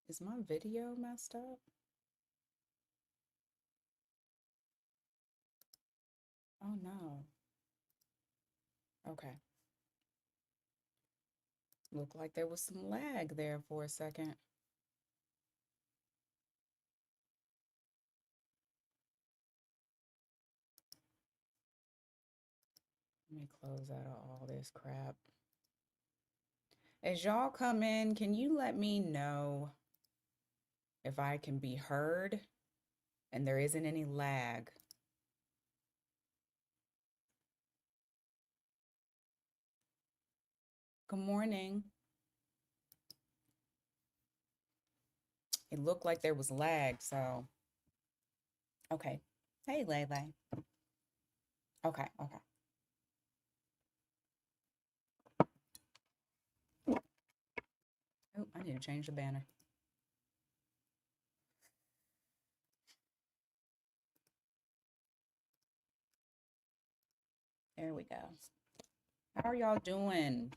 Is my video messed up? Oh no. Okay. Looked like there was some lag there for a second. Let me close out all this crap. As y'all come in, can you let me know if I can be heard and there isn't any lag? Good morning. It looked like there was lag, so okay. Hey, Lele. Okay, okay. Oh, I need to change the banner. There we go. How are y'all doing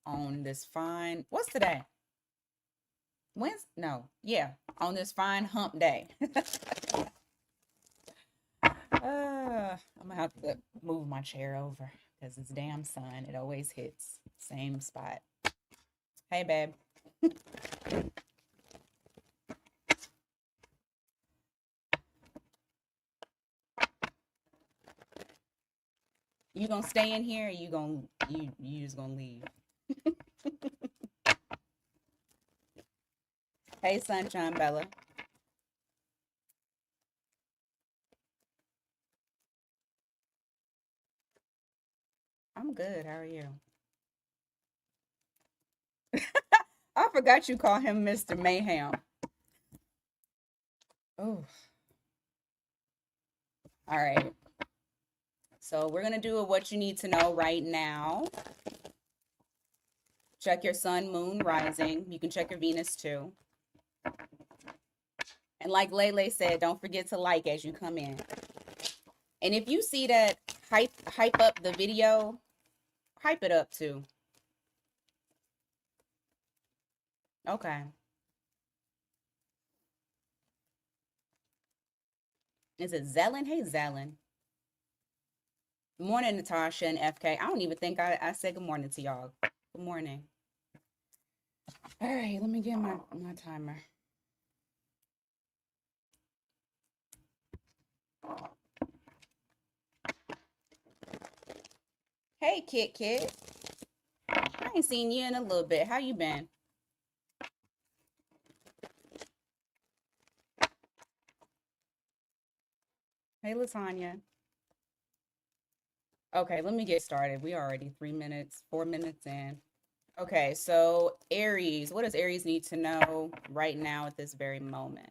on this fine, what's today? Wednesday? No, yeah, on this fine hump day. I'm gonna have to move my chair over because it's damn sun. It always hits same spot. Hey, babe. You gonna stay in here or you just gonna leave? Hey, Sunshine Bella. I'm good. How are you? I forgot you call him Mr. Mayhem. Oh, all right. So we're gonna do a what you need to know right now. Check your sun, moon, rising. You can check your Venus too. And like Lele said, don't forget to like as you come in. And if you see that hype up the video, hype it up too. Okay. Is it Zelen? Hey, Zelen. Good morning, Natasha and FK. I don't even think I said good morning to y'all. Good morning. All right, let me get my timer. Hey, Kit Kit. I ain't seen you in a little bit. How you been? Hey, Latanya. Okay, let me get started. We already 4 minutes in. Okay, so Aries, what does Aries need to know right now at this very moment?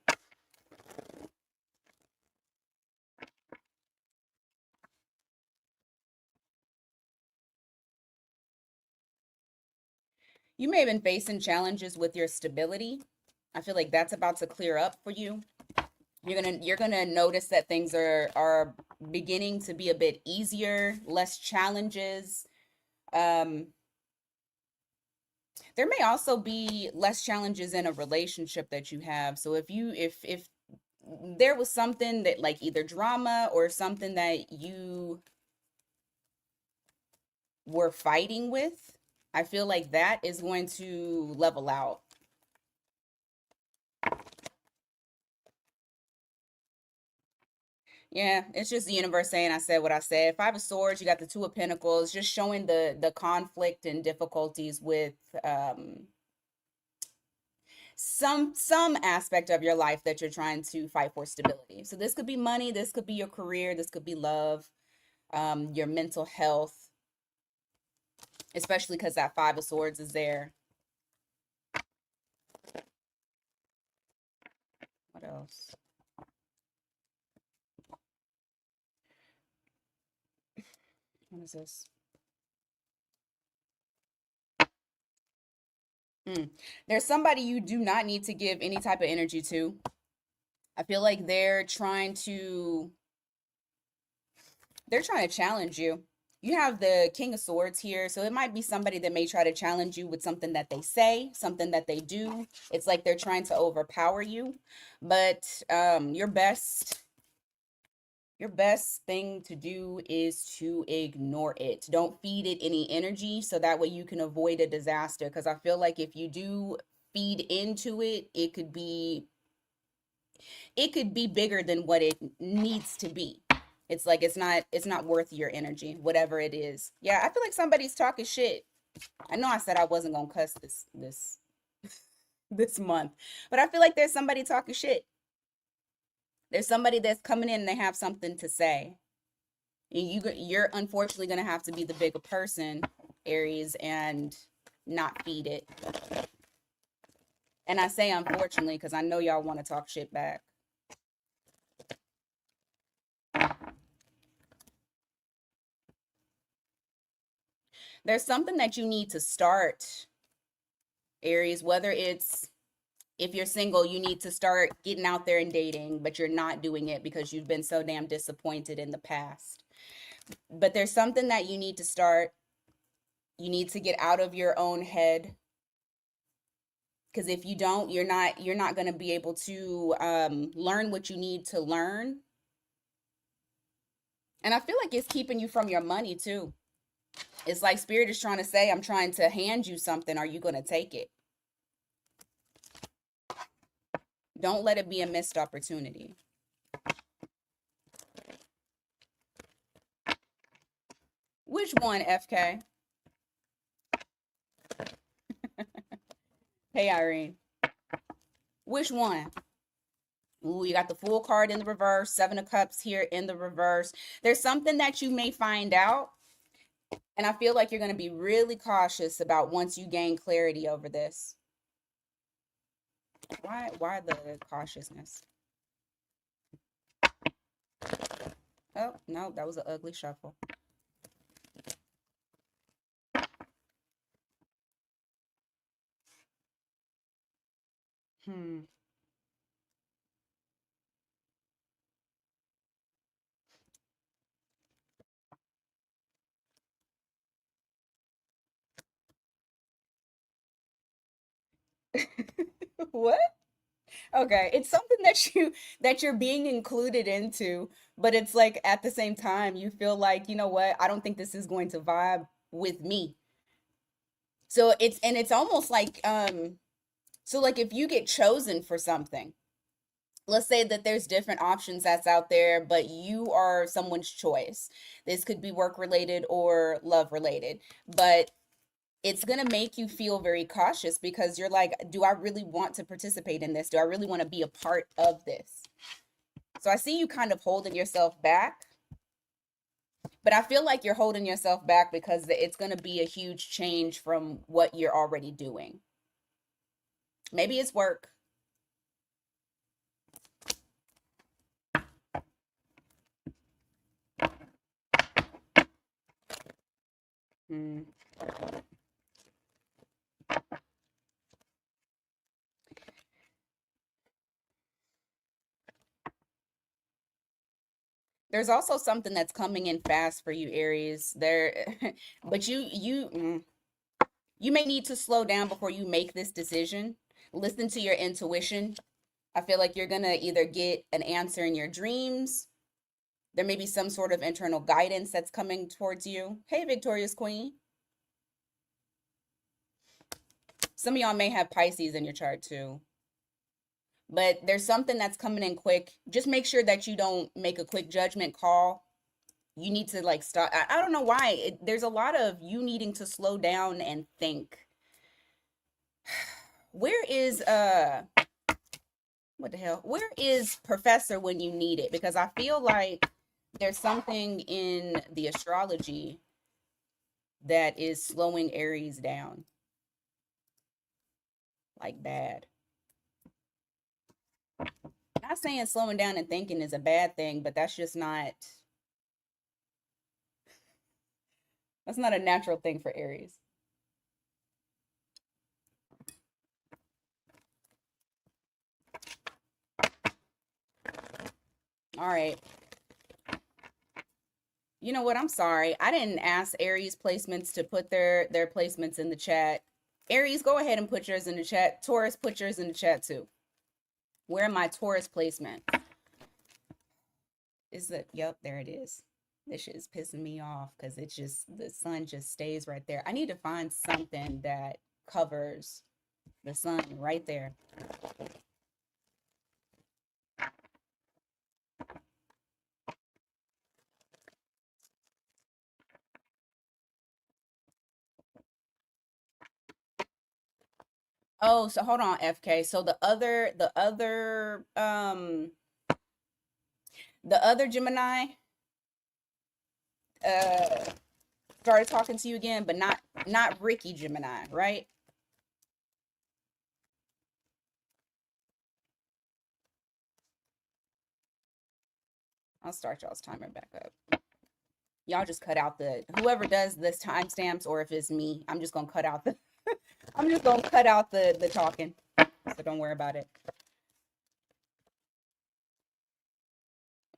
You may have been facing challenges with your stability. I feel like that's about to clear up for you. You're gonna notice that things are beginning to be a bit easier, less challenges. Um, there may also be less challenges in a relationship that you have. So if there was something that like either drama or something that you were fighting with, I feel like that is going to level out. Yeah, it's just the universe saying I said what I said. Five of Swords, you got the Two of Pentacles, just showing the conflict and difficulties with some aspect of your life that you're trying to fight for stability. So this could be money, this could be your career, this could be love, your mental health, especially because that Five of Swords is there. What else? What is this? There's somebody you do not need to give any type of energy to. I feel like they're trying to challenge you. You have the King of Swords here, so it might be somebody that may try to challenge you with something that they say, something that they do. It's like they're trying to overpower you, but your best thing to do is to ignore it. Don't feed it any energy so that way you can avoid a disaster. Because I feel like if you do feed into it, it could be bigger than what it needs to be. It's like it's not worth your energy, whatever it is. Yeah, I feel like somebody's talking shit. I know I said I wasn't gonna cuss this month, but I feel like there's somebody talking shit. There's somebody that's coming in and they have something to say. And you're unfortunately gonna have to be the bigger person, Aries, and not feed it. And I say unfortunately because I know y'all want to talk shit back. There's something that you need to start, Aries, whether it's if you're single, you need to start getting out there and dating, but you're not doing it because you've been so damn disappointed in the past. But there's something that you need to start. You need to get out of your own head because if you don't, you're not going to be able to learn what you need to learn. And I feel like it's keeping you from your money too. It's like spirit is trying to say, I'm trying to hand you something. Are you going to take it? Don't let it be a missed opportunity. Which one, FK? Hey, Irene. Which one? Ooh, you got the Fool card in the reverse, Seven of Cups here in the reverse. There's something that you may find out, and I feel like you're going to be really cautious about once you gain clarity over this. Why the cautiousness? Oh, no, that was an ugly shuffle. Hmm. What? Okay, it's something that you're being included into, but it's like at the same time you feel like, you know what? I don't think this is going to vibe with me. So it's almost like so like if you get chosen for something, let's say that there's different options that's out there, but you are someone's choice. This could be work related or love related, but it's going to make you feel very cautious because you're like, do I really want to participate in this? Do I really want to be a part of this? So I see you kind of holding yourself back, but I feel like you're holding yourself back because it's going to be a huge change from what you're already doing. Maybe it's work. Hmm. There's also something that's coming in fast for you, Aries. There, but you may need to slow down before you make this decision. Listen to your intuition. I feel like you're gonna either get an answer in your dreams. There may be some sort of internal guidance that's coming towards you. Hey, Victorious Queen. Some of y'all may have Pisces in your chart too. But there's something that's coming in quick. Just make sure that you don't make a quick judgment call. You need to like stop. I don't know why. There's a lot of you needing to slow down and think. Where is what the hell? Where is Professor when you need it? Because I feel like there's something in the astrology that is slowing Aries down. Like bad. Not saying slowing down and thinking is a bad thing, but that's not a natural thing for Aries. All right. You know what? I'm sorry. I didn't ask Aries placements to put their placements in the chat. Aries, go ahead and put yours in the chat. Taurus, put yours in the chat too. Where are my Taurus placement? Is that, yep, there it is. This shit is pissing me off because it's just, the sun just stays right there. I need to find something that covers the sun right there. Oh, so hold on, FK. So the other Gemini uh started talking to you again, but not Ricky Gemini, right? I'll start y'all's timer back up. Y'all just cut out the, whoever does this timestamps, or if it's me, I'm just gonna cut out the I'm just gonna cut out the talking. So don't worry about it.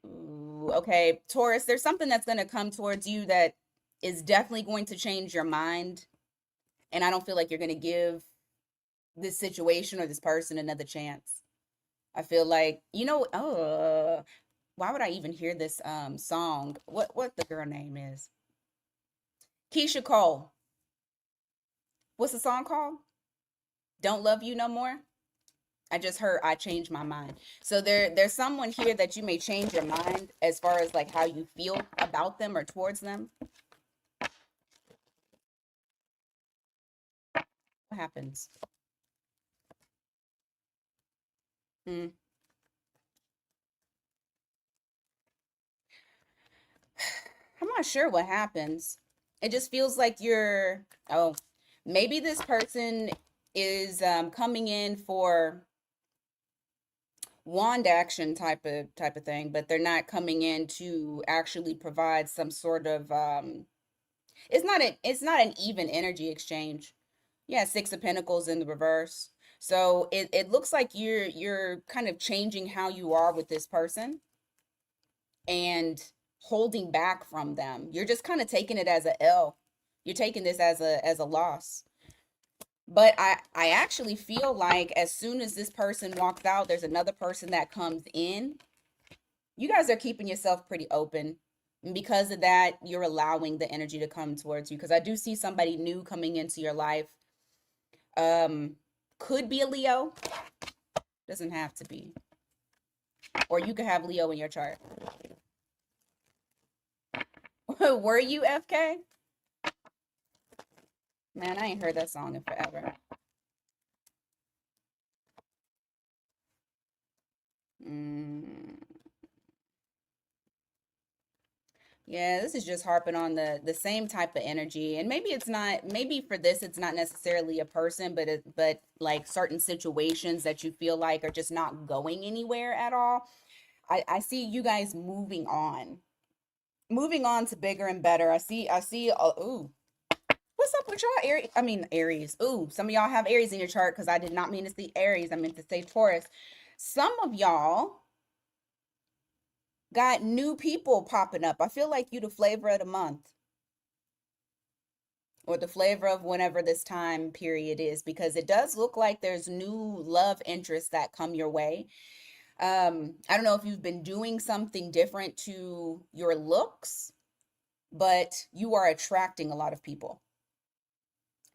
Ooh, okay, Taurus, there's something that's gonna come towards you that is definitely going to change your mind. And I don't feel like you're gonna give this situation or this person another chance. I feel like, why would I even hear this song? What the girl name is? Keisha Cole. What's the song called? Don't Love You No More. I just heard I changed my mind. So there's someone here that you may change your mind as far as like how you feel about them or towards them. What happens? Mm. I'm not sure what happens. It just feels like you're, oh, maybe this person is coming in for wand action type of thing, but they're not coming in to actually provide some sort of it's not an even energy exchange. Yeah, Six of Pentacles in the reverse. So it looks like you're kind of changing how you are with this person and holding back from them. You're just kind of taking it as a L. You're taking this as a loss. But I actually feel like as soon as this person walks out, there's another person that comes in. You guys are keeping yourself pretty open. And because of that, you're allowing the energy to come towards you. Because I do see somebody new coming into your life. Could be a Leo. Doesn't have to be. Or you could have Leo in your chart. Were you FK? Man, I ain't heard that song in forever. Yeah, this is just harping on the same type of energy. And maybe it's not, maybe for this it's not necessarily a person, but like certain situations that you feel like are just not going anywhere at all. I see you guys moving on. Moving on to bigger and better. I see ooh. What's up with y'all, Aries? I mean, Aries. Ooh, some of y'all have Aries in your chart because I did not mean to see Aries. I meant to say Taurus. Some of y'all got new people popping up. I feel like you the flavor of the month or the flavor of whenever this time period is, because it does look like there's new love interests that come your way. I don't know if you've been doing something different to your looks, but you are attracting a lot of people.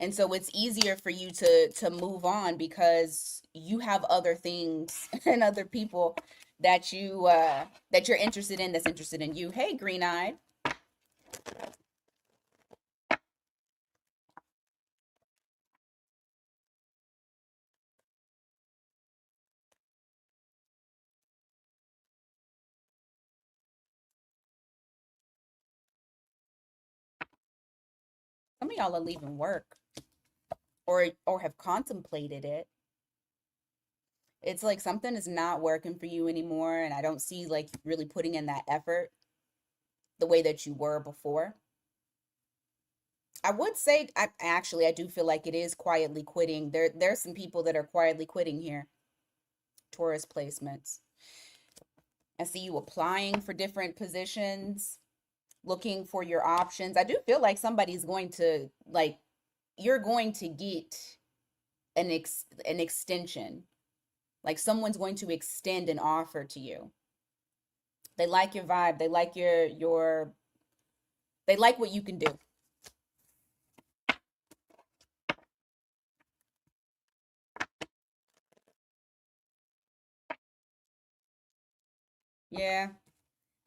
And so it's easier for you to move on because you have other things and other people that you're interested in, that's interested in you. Hey, green-eyed. Some of y'all are leaving work or have contemplated it. It's like something is not working for you anymore, and I don't see like really putting in that effort the way that you were before. I would say I do feel like it is quietly quitting. There's some people that are quietly quitting here. Taurus placements. I see you applying for different positions, looking for your options. I do feel like somebody's going to like you're going to get an extension. Like someone's going to extend an offer to you. They like your vibe. They like your they like what you can do. Yeah.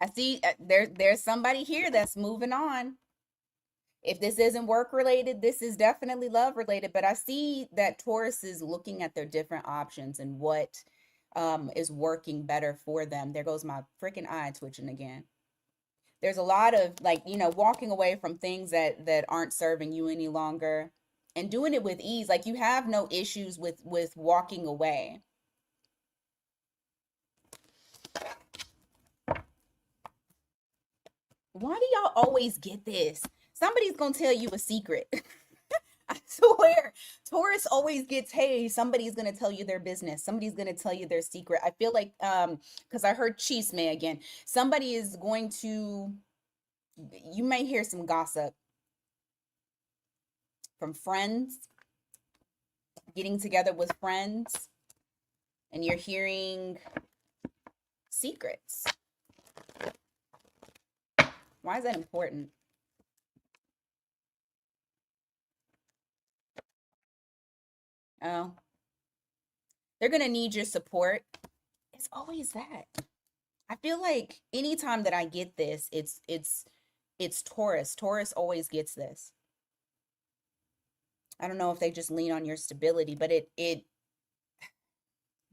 I see there's somebody here that's moving on. If this isn't work related, this is definitely love related. But I see that Taurus is looking at their different options and what is working better for them. There goes my freaking eye twitching again. There's a lot of like, walking away from things that aren't serving you any longer and doing it with ease. Like you have no issues with walking away. Why do y'all always get this? Somebody's gonna tell you a secret. I swear, Taurus always gets, hey, somebody's gonna tell you their business. Somebody's gonna tell you their secret. I feel like, because I heard chisme again. Somebody is going to, you may hear some gossip from friends, getting together with friends, and you're hearing secrets. Why is that important? Oh, they're gonna need your support. It's always that. I feel like anytime that I get this, it's Taurus. Taurus always gets this. I don't know if they just lean on your stability, but it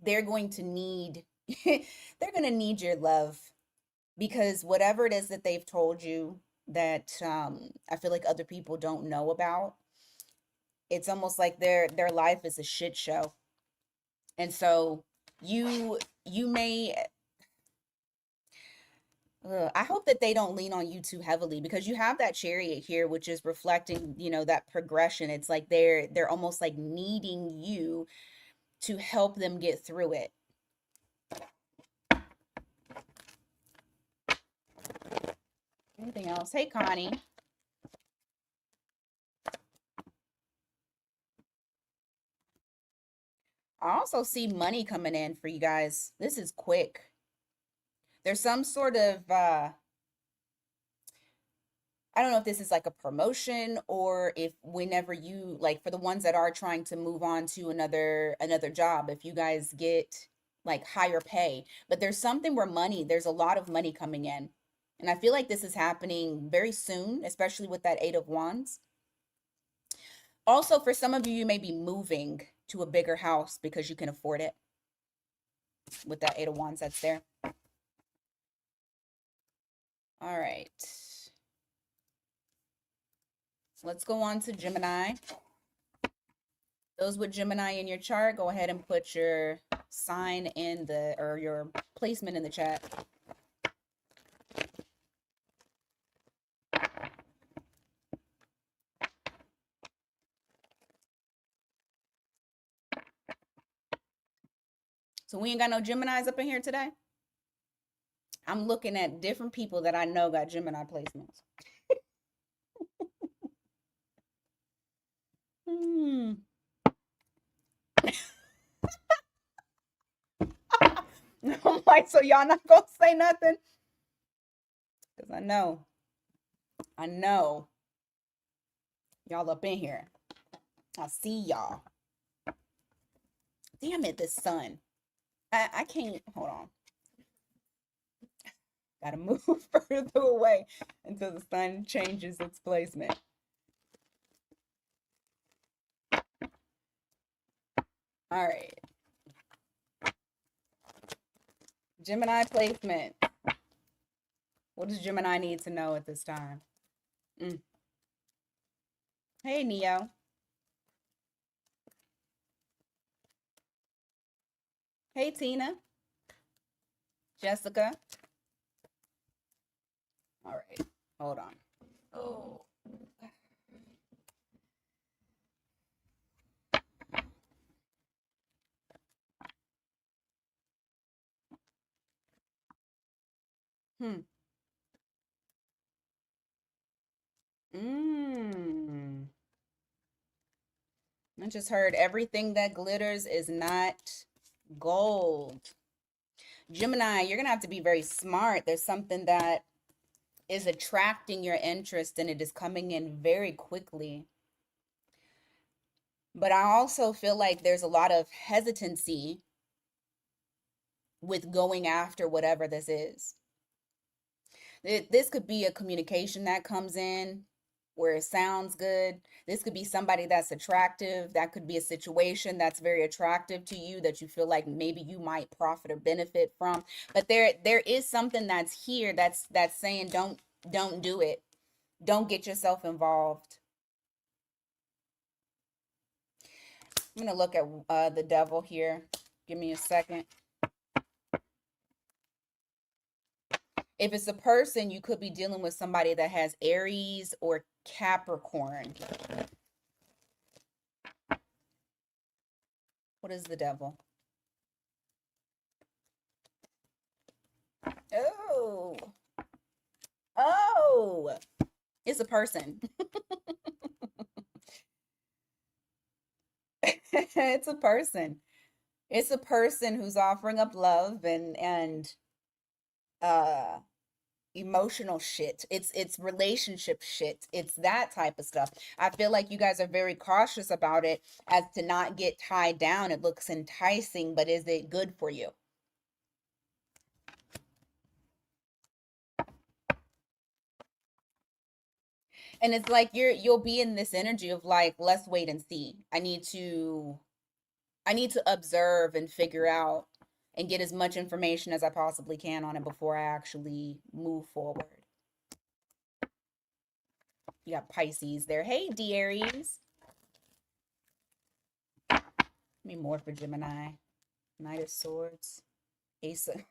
they're going to need they're going to need your love because whatever it is that they've told you that I feel like other people don't know about, it's almost like their life is a shit show. And so you may I hope that they don't lean on you too heavily because you have that chariot here, which is reflecting, that progression. It's like they're almost like needing you to help them get through it. Anything else? Hey, Connie. I also see money coming in for you guys. This is quick. There's some sort of I don't know if this is like a promotion or if whenever you like for the ones that are trying to move on to another job, if you guys get like higher pay. But there's something where there's a lot of money coming in. And I feel like this is happening very soon, especially with that 8 of Wands. Also, for some of you, you may be moving to a bigger house because you can afford it with that 8 of Wands that's there. All right. Let's go on to Gemini. Those with Gemini in your chart, go ahead and put your sign or your placement in the chat. So we ain't got no Geminis up in here today. I'm looking at different people that I know got Gemini placements. I'm like, so y'all not gonna say nothing? Because I know y'all up in here. I see y'all. Damn it, the sun. I can't, hold on. Gotta move further away until the sun changes its placement. All right. Gemini placement. What does Gemini need to know at this time? Hey, Neo. Hey, Tina. Jessica. All right. Hold on. Oh. I just heard everything that glitters is not gold. Gemini, you're going to have to be very smart. There's something that is attracting your interest and it is coming in very quickly. But I also feel like there's a lot of hesitancy with going after whatever this is. This could be a communication that comes in where it sounds good. This could be somebody that's attractive. That could be a situation that's very attractive to you that you feel like maybe you might profit or benefit from. But there is something that's here that's saying don't do it. Don't get yourself involved. I'm going to look at the devil here. Give me a second. If it's a person, you could be dealing with somebody that has Aries or Capricorn. What is the devil? Oh. Oh. It's a person. It's a person. It's a person who's offering up love and emotional shit. It's relationship shit. It's that type of stuff. I feel like you guys are very cautious about it as to not get tied down. It looks enticing, but is it good for you? And it's like you'll be in this energy of like, let's wait and see. I need to observe and figure out and get as much information as I possibly can on it before I actually move forward. You got Pisces there. Hey, Aries. Give me more for Gemini. Knight of Swords. Ace of...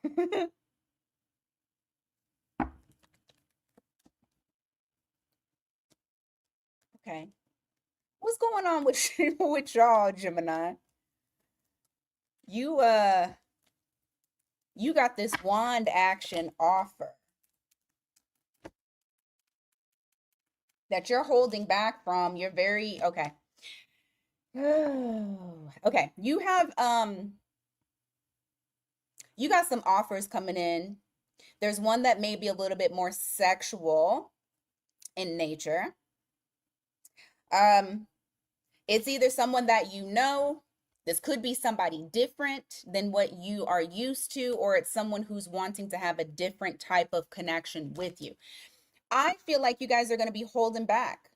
Okay. What's going on with with y'all, Gemini? You got this wand action offer that you're holding back from. You're very okay. Okay, you got some offers coming in. There's one that may be a little bit more sexual in nature. It's either someone that you know, this could be somebody different than what you are used to, or it's someone who's wanting to have a different type of connection with you. I feel like you guys are going to be holding back.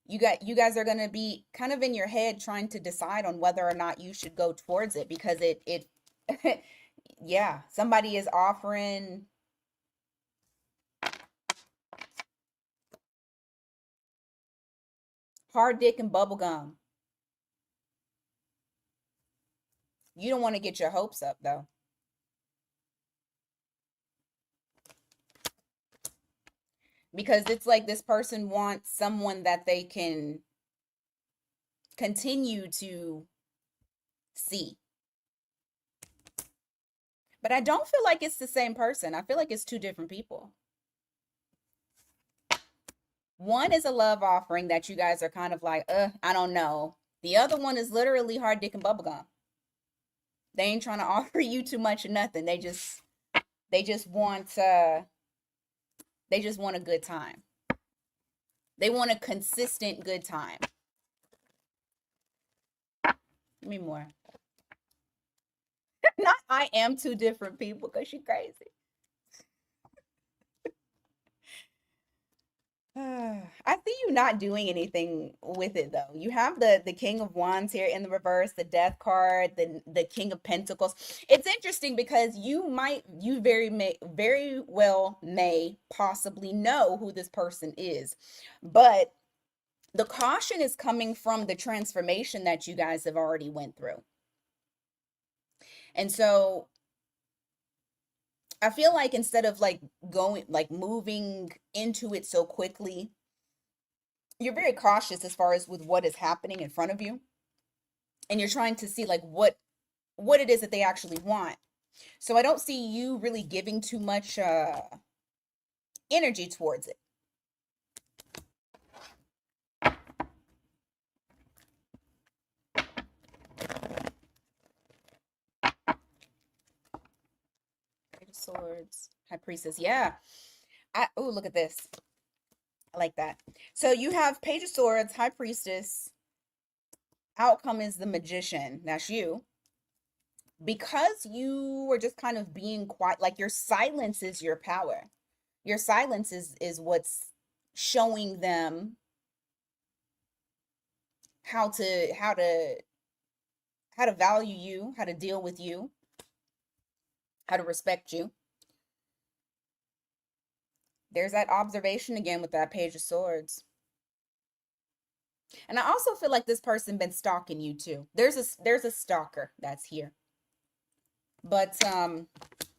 You guys are going to be kind of in your head trying to decide on whether or not you should go towards it, because it yeah, somebody is offering hard dick and bubble gum. You don't want to get your hopes up though. Because it's like this person wants someone that they can continue to see. But I don't feel like it's the same person. I feel like it's two different people. One is a love offering that you guys are kind of like, I don't know. The other one is literally hard dick and bubblegum. They ain't trying to offer you too much or nothing. They just want a good time. They want a consistent good time. Give me more. Not I am two different people, because she's crazy. I see you not doing anything with it though. You have the King of Wands here in the reverse, the Death card, the King of Pentacles. It's interesting because you very well may possibly know who this person is, but the caution is coming from the transformation that you guys have already went through. And so I feel like instead of like moving into it so quickly, you're very cautious as far as with what is happening in front of you. And you're trying to see like what it is that they actually want. So I don't see you really giving too much energy towards it. Swords, High Priestess. Yeah. Oh, look at this. I like that. So you have Page of Swords, High Priestess. Outcome is the Magician. That's you. Because you were just kind of being quiet, like your silence is your power. Your silence is what's showing them how to value you, how to deal with you, how to respect you. There's that observation again with that Page of Swords. And I also feel like this person been stalking you too. There's a stalker that's here. But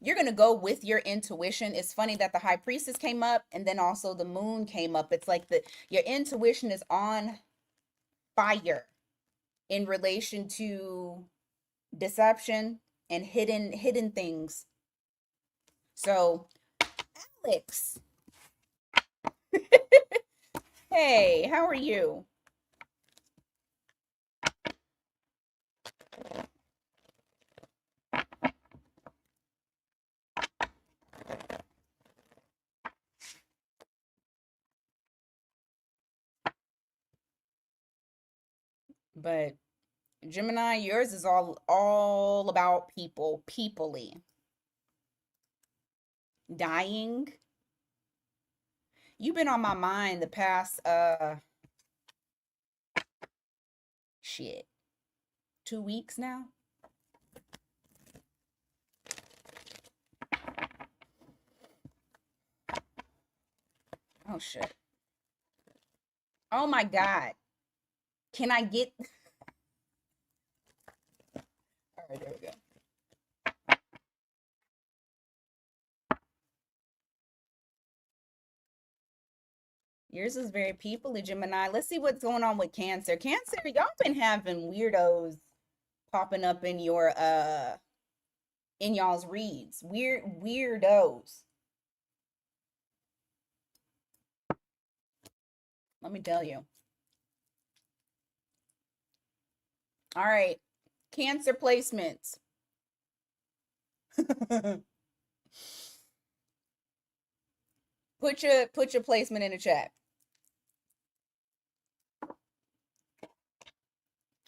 you're going to go with your intuition. It's funny that the High Priestess came up and then also the Moon came up. It's like your intuition is on fire in relation to deception and hidden things. So, Alex. Hey, how are you? But Gemini, yours is all about people, peoply. Dying. You've been on my mind the past shit, 2 weeks now. Oh shit. Oh my God. Can I get all right, there we go. Yours is very peoply, Gemini. Let's see what's going on with Cancer. Cancer, y'all been having weirdos popping up in y'all's reads. Weirdos. Let me tell you. All right. Cancer placements. Put your placement in the chat.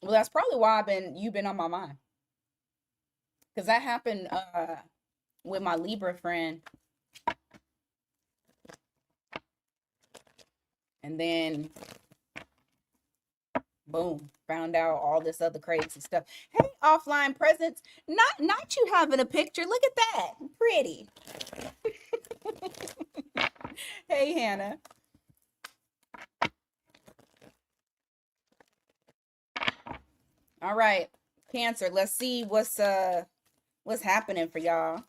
Well, that's probably why you've been on my mind. Because that happened with my Libra friend. And then boom, found out all this other crazy stuff. Hey, offline presence. Not you having a picture. Look at that. Pretty. Hey, Hannah. All right. Cancer, let's see what's happening for y'all.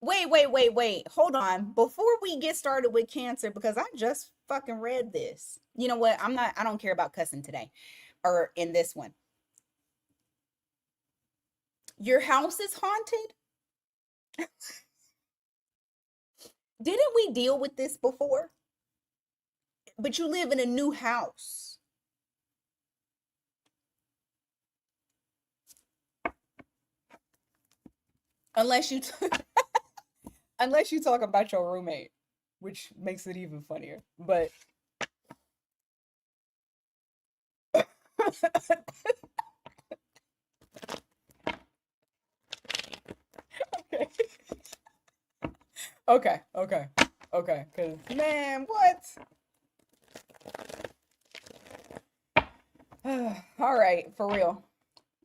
Wait. Hold on. Before we get started with Cancer, because I just fucking read this. You know what? I don't care about cussing today or in this one. Your house is haunted? Didn't we deal with this before? But you live in a new house. Unless you unless you talk about your roommate, which makes it even funnier. But okay. Cause man, what? All right, for real.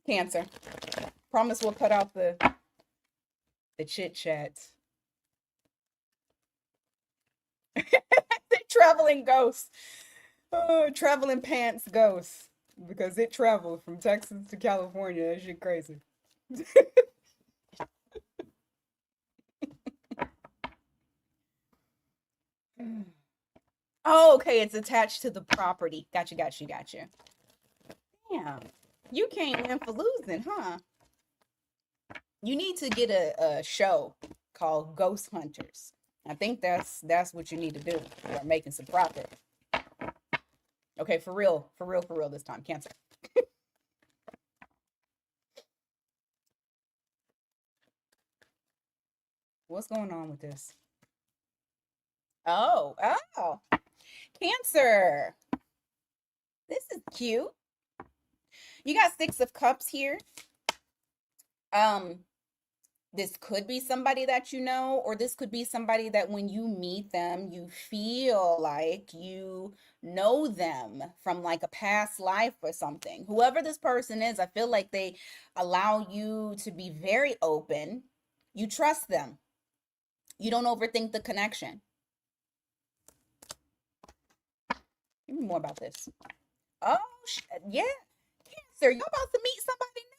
Cancer. Promise we'll cut out the chit chats. The traveling ghosts. Traveling pants ghosts. Because it traveled from Texas to California. That shit crazy. Oh, okay. It's attached to the property. Gotcha. Damn. You can't win for losing, huh? You need to get a show called Ghost Hunters. I think that's what you need to do. You're making some profit. Okay, for real this time. Cancer. What's going on with this? Oh, oh, Cancer. This is cute. You got Six of Cups here. Um, this could be somebody that you know, or this could be somebody that when you meet them, you feel like you know them from like a past life or something. Whoever this person is, I feel like they allow you to be very open. You trust them. You don't overthink the connection. Give me more about this. Oh, yeah. Cancer, you're about to meet somebody new.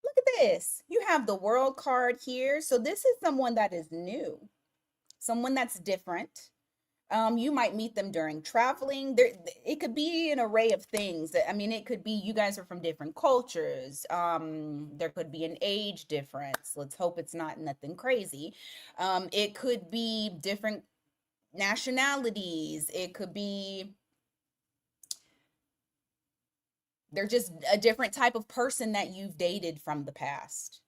Look at this. You have the world card here. So this is someone that is new, someone that's different. You might meet them during traveling. There, it could be an array of things. I mean, it could be you guys are from different cultures. There could be an age difference. Let's hope it's not nothing crazy. It could be different nationalities. It could be they're just a different type of person that you've dated from the past.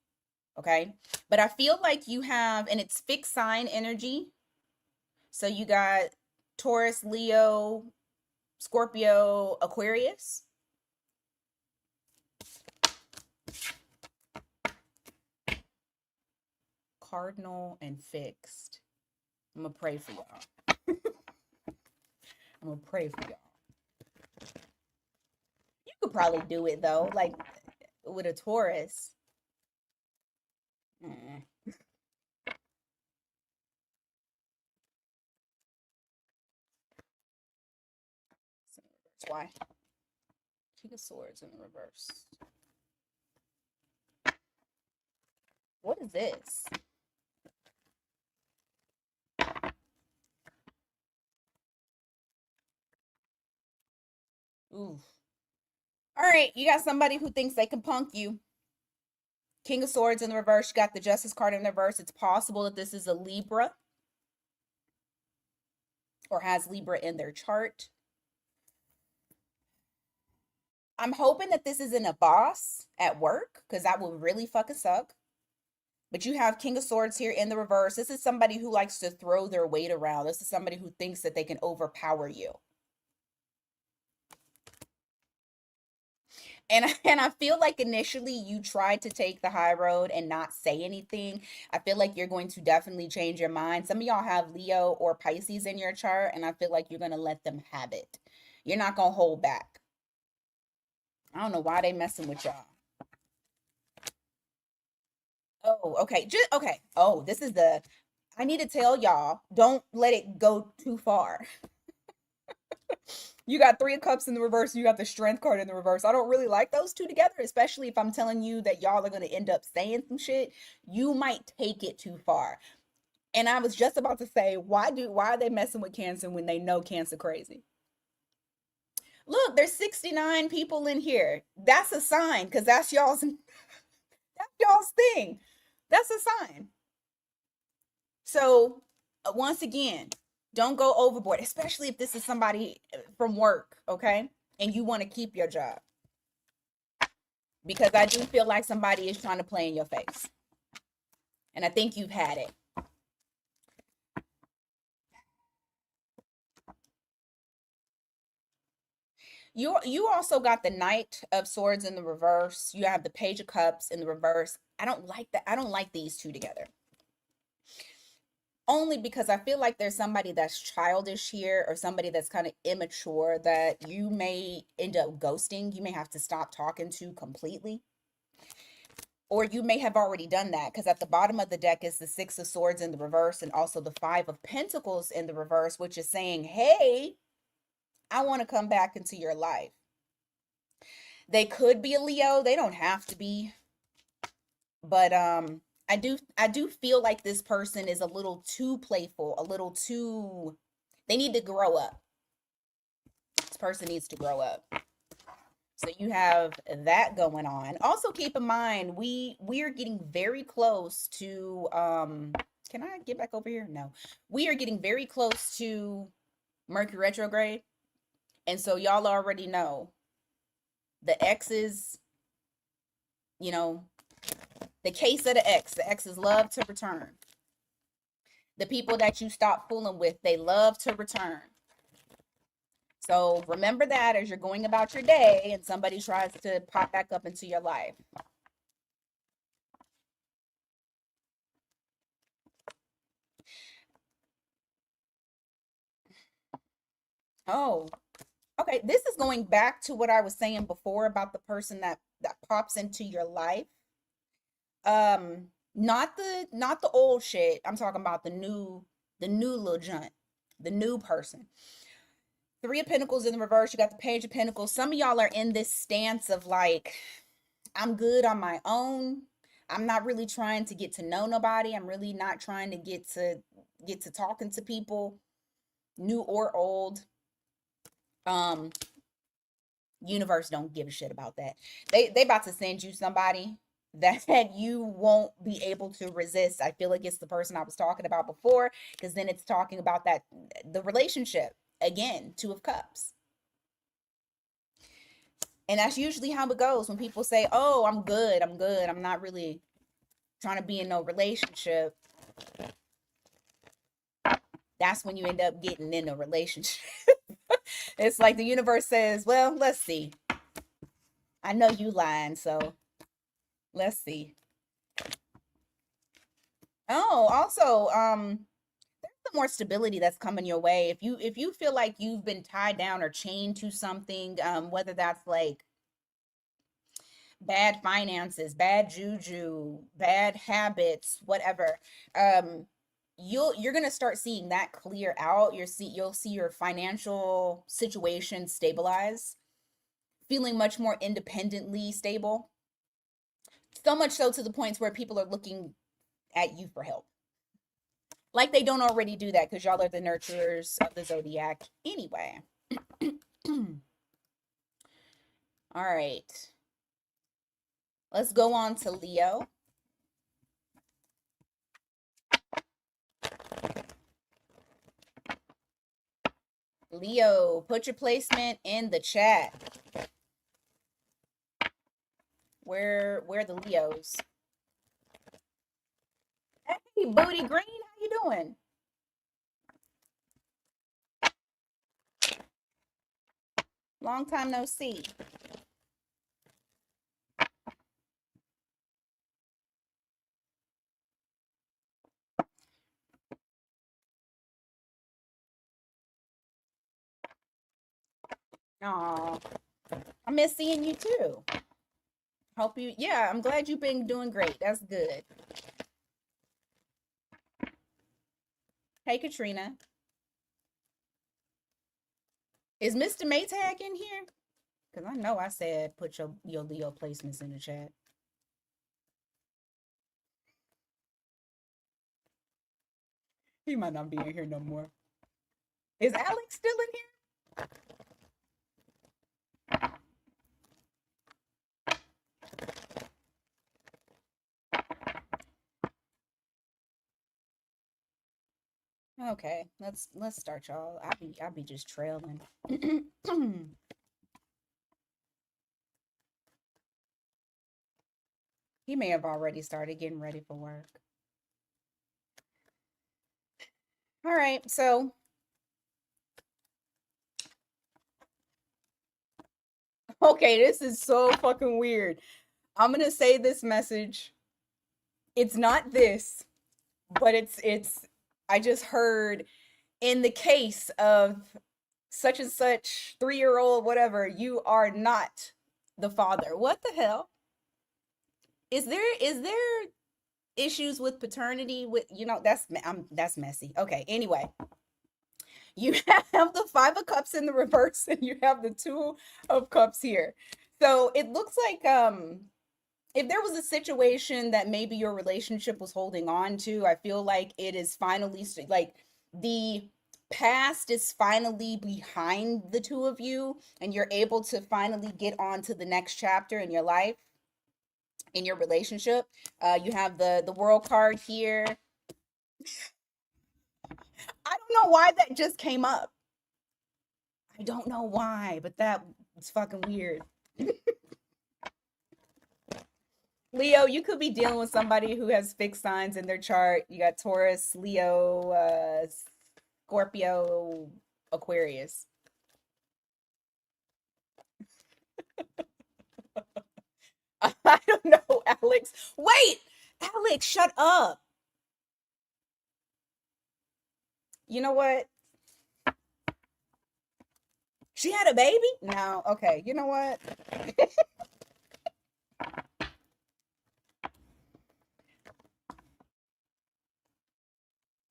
Okay. But I feel like you have, and it's fixed sign energy. So you got Taurus, Leo, Scorpio, Aquarius. Cardinal and fixed. I'm going to pray for y'all. I'm going to pray for y'all. You could probably do it though, like with a Taurus. Mm. Why? King of Swords in the reverse. What is this? Ooh. All right, you got somebody who thinks they can punk you. King of Swords in the reverse. You got the Justice card in the reverse. It's possible that this is a Libra or has Libra in their chart. I'm hoping that this isn't a boss at work because that will really fucking suck. But you have King of Swords here in the reverse. This is somebody who likes to throw their weight around. This is somebody who thinks that they can overpower you. And I feel like initially you tried to take the high road and not say anything. I feel like you're going to definitely change your mind. Some of y'all have Leo or Pisces in your chart, and I feel like you're going to let them have it. You're not going to hold back. I don't know why they messing with y'all. Oh, okay. Just okay. Oh, this is the I need to tell y'all, don't let it go too far. You got Three of Cups in the reverse, you got the Strength card in the reverse. I don't really like those two together, especially if I'm telling you that y'all are going to end up saying some shit. You might take it too far. And I was just about to say, why are they messing with Cancer when they know Cancer crazy? Look, there's 69 people in here. That's a sign, because that's y'all's thing. That's a sign. So once again, don't go overboard, especially if this is somebody from work, okay? And you want to keep your job. Because I do feel like somebody is trying to play in your face. And I think you've had it. You also got the Knight of Swords in the reverse. You have the Page of Cups in the reverse. I don't like that. I don't like these two together. Only because I feel like there's somebody that's childish here or somebody that's kind of immature that you may end up ghosting. You may have to stop talking to completely. Or you may have already done that because at the bottom of the deck is the Six of Swords in the reverse and also the Five of Pentacles in the reverse, which is saying, hey, I want to come back into your life. They could be a Leo. They don't have to be. But I do feel like this person is a little too playful, a little too they need to grow up. This person needs to grow up. So you have that going on. Also keep in mind we are getting very close to can I get back over here? No. We are getting very close to Mercury retrograde. And so y'all already know the exes, you know, The case of the exes love to return. The people that you stop fooling with, they love to return. So remember that as you're going about your day and somebody tries to pop back up into your life. Oh, okay. This is going back to what I was saying before about the person that pops into your life. Not the old shit. I'm talking about the new little junt, the new person. Three of Pentacles in the reverse. You got the Page of Pentacles. Some of y'all are in this stance of like, I'm good on my own. I'm not really trying to get to know nobody. I'm really not trying to get to talking to people, new or old. Universe don't give a shit about that. They about to send you somebody that you won't be able to resist. I feel like it's the person I was talking about before, because then it's talking about that the relationship again. Two of Cups. And that's usually how it goes when people say, oh, I'm good, I'm not really trying to be in no relationship. That's when you end up getting in a relationship. It's like the universe says, well, let's see. I know you lying, so let's see. Oh, also, there's some more stability that's coming your way. If you feel like you've been tied down or chained to something, whether that's like bad finances, bad juju, bad habits, whatever, you're gonna start seeing that clear out. You'll see your financial situation stabilize, feeling much more independently stable. So much so to the points where people are looking at you for help. Like they don't already do that, because y'all are the nurturers of the zodiac anyway. All right. Let's go on to Leo. Leo, put your placement in the chat. Where the Leos? Hey, Booty Green, how you doing? Long time no see. Aw, I miss seeing you too. Hope you, yeah, I'm glad you've been doing great. That's good. Hey, Katrina. Is Mr. Maytag in here? Because I know I said put your Leo placements in the chat. He might not be in here no more. Is Alex still in here? Okay, let's start, y'all. I'll be just trailing. He may have already started getting ready for work. All right, so okay, this is so fucking weird. I'm gonna say this message. It's not this, but it's I just heard, in the case of such and such 3-year-old, whatever, you are not the father. What the hell? Is there issues with paternity? With, that's messy. Okay, anyway. You have the 5 of Cups in the reverse, and you have the 2 of Cups here. So it looks like if there was a situation that maybe your relationship was holding on to, I feel like it is finally, like, the past is finally behind the two of you, and you're able to finally get on to the next chapter in your life, in your relationship. You have the World card here. I don't know why that just came up. I don't know why, but that was fucking weird. Leo, you could be dealing with somebody who has fixed signs in their chart. You got Taurus, Leo, Scorpio, Aquarius. I don't know, Alex. Wait, Alex, shut up. You know what? She had a baby? No. Okay. You know what?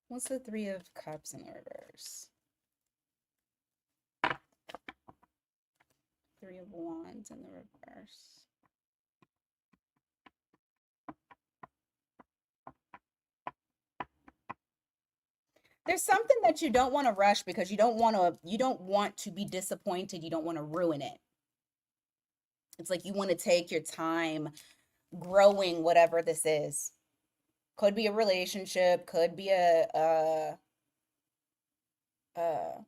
What's the Three of Cups in the reverse? Three of Wands in the reverse. There's something that you don't want to rush because you don't want to be disappointed. You don't want to ruin it. It's like you want to take your time growing whatever this is. Could be a relationship, could be a oh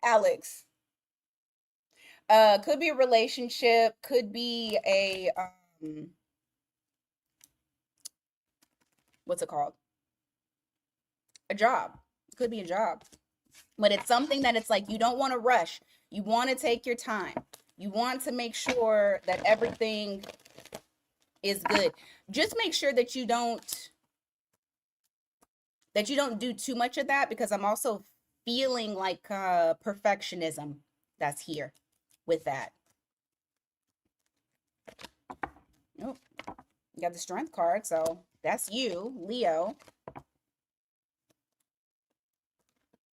Alex. Could be a relationship, could be a what's it called? A job. Could be a job. But it's something that it's like you don't want to rush. You want to take your time. You want to make sure that everything is good. Just make sure that you don't do too much of that, because I'm also feeling like perfectionism that's here with that. Nope. You got the Strength card, so that's you, Leo.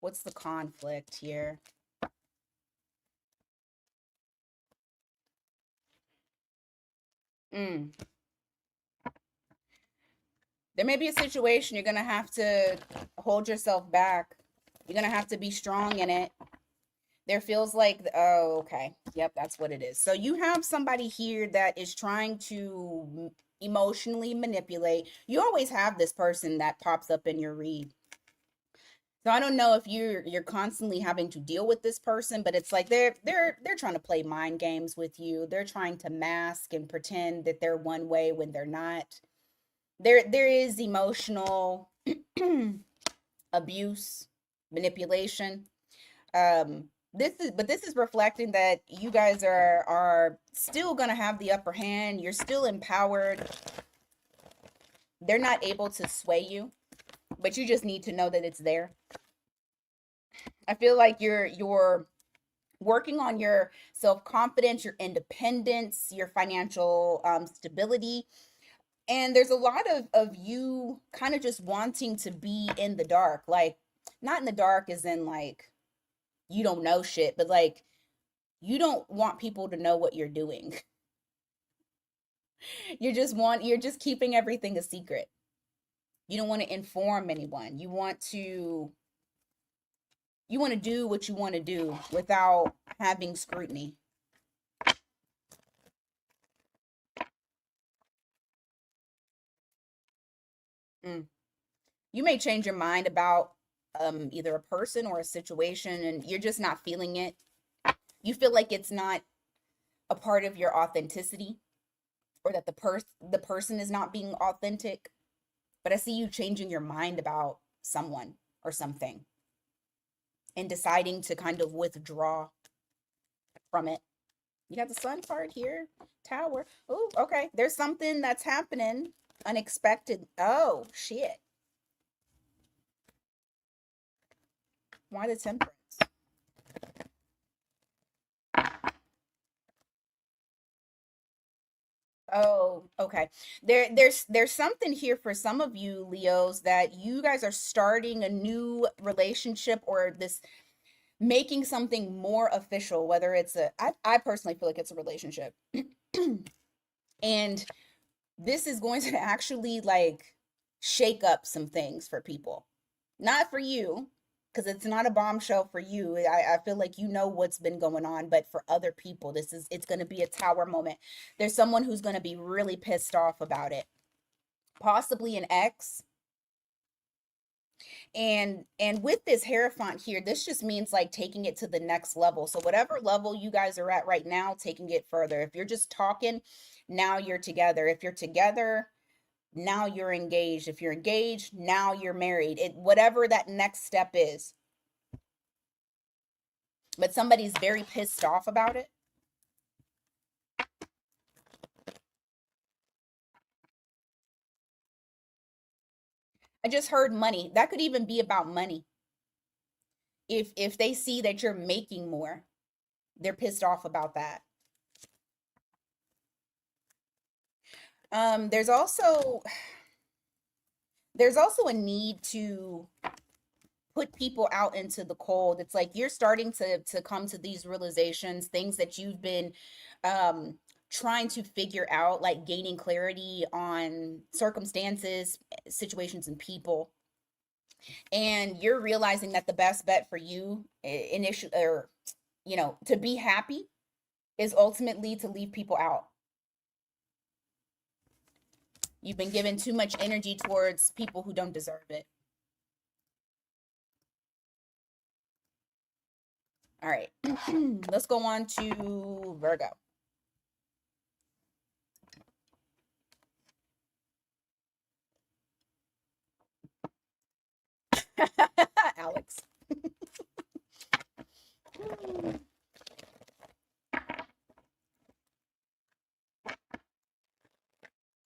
What's the conflict here? There may be a situation you're going to have to hold yourself back. You're going to have to be strong in it. There feels like, oh, okay. Yep, that's what it is. So you have somebody here that is trying to emotionally manipulate. You always have this person that pops up in your read. So I don't know if you're constantly having to deal with this person, but it's like they're trying to play mind games with you. They're trying to mask and pretend that they're one way when they're not. There is emotional abuse, manipulation. This is reflecting that you guys are still gonna have the upper hand. You're still empowered. They're not able to sway you, but you just need to know that it's there. I feel like you're working on your self-confidence, your independence, your financial stability. And there's a lot of you kind of just wanting to be in the dark. Like, not in the dark as in like you don't know shit, but like you don't want people to know what you're doing. You're just keeping everything a secret. You don't want to inform anyone. You want to do what you want to do without having scrutiny. Mm. You may change your mind about either a person or a situation, and you're just not feeling it. You feel like it's not a part of your authenticity, or that the person is not being authentic. But I see you changing your mind about someone or something and deciding to kind of withdraw from it. You got the Sun card here, Tower. Oh, okay. There's something that's happening unexpected. Oh, shit. Why the Temperance? Oh, okay. There's something here for some of you Leos, that you guys are starting a new relationship, or this making something more official, whether it's I personally feel like it's a relationship. And this is going to actually like shake up some things for people. Not for you, because it's not a bombshell for you. I feel like you know what's been going on, but for other people, it's going to be a tower moment. There's someone who's going to be really pissed off about it. Possibly an ex, And with this Hierophant here, this just means like taking it to the next level. So whatever level you guys are at right now, taking it further. If you're just talking, now you're together. If you're together, now you're engaged. If you're engaged, now you're married. It whatever that next step is. But somebody's very pissed off about it. I just heard money. That could even be about money. If they see that you're making more, they're pissed off about that. There's also a need to put people out into the cold. It's like you're starting to come to these realizations, things that you've been um trying to figure out, like gaining clarity on circumstances, situations, and people. And you're realizing that the best bet for you initially, or to be happy, is ultimately to leave people out. You've been given too much energy towards people who don't deserve it. All right. Let's go on to Virgo. Alex.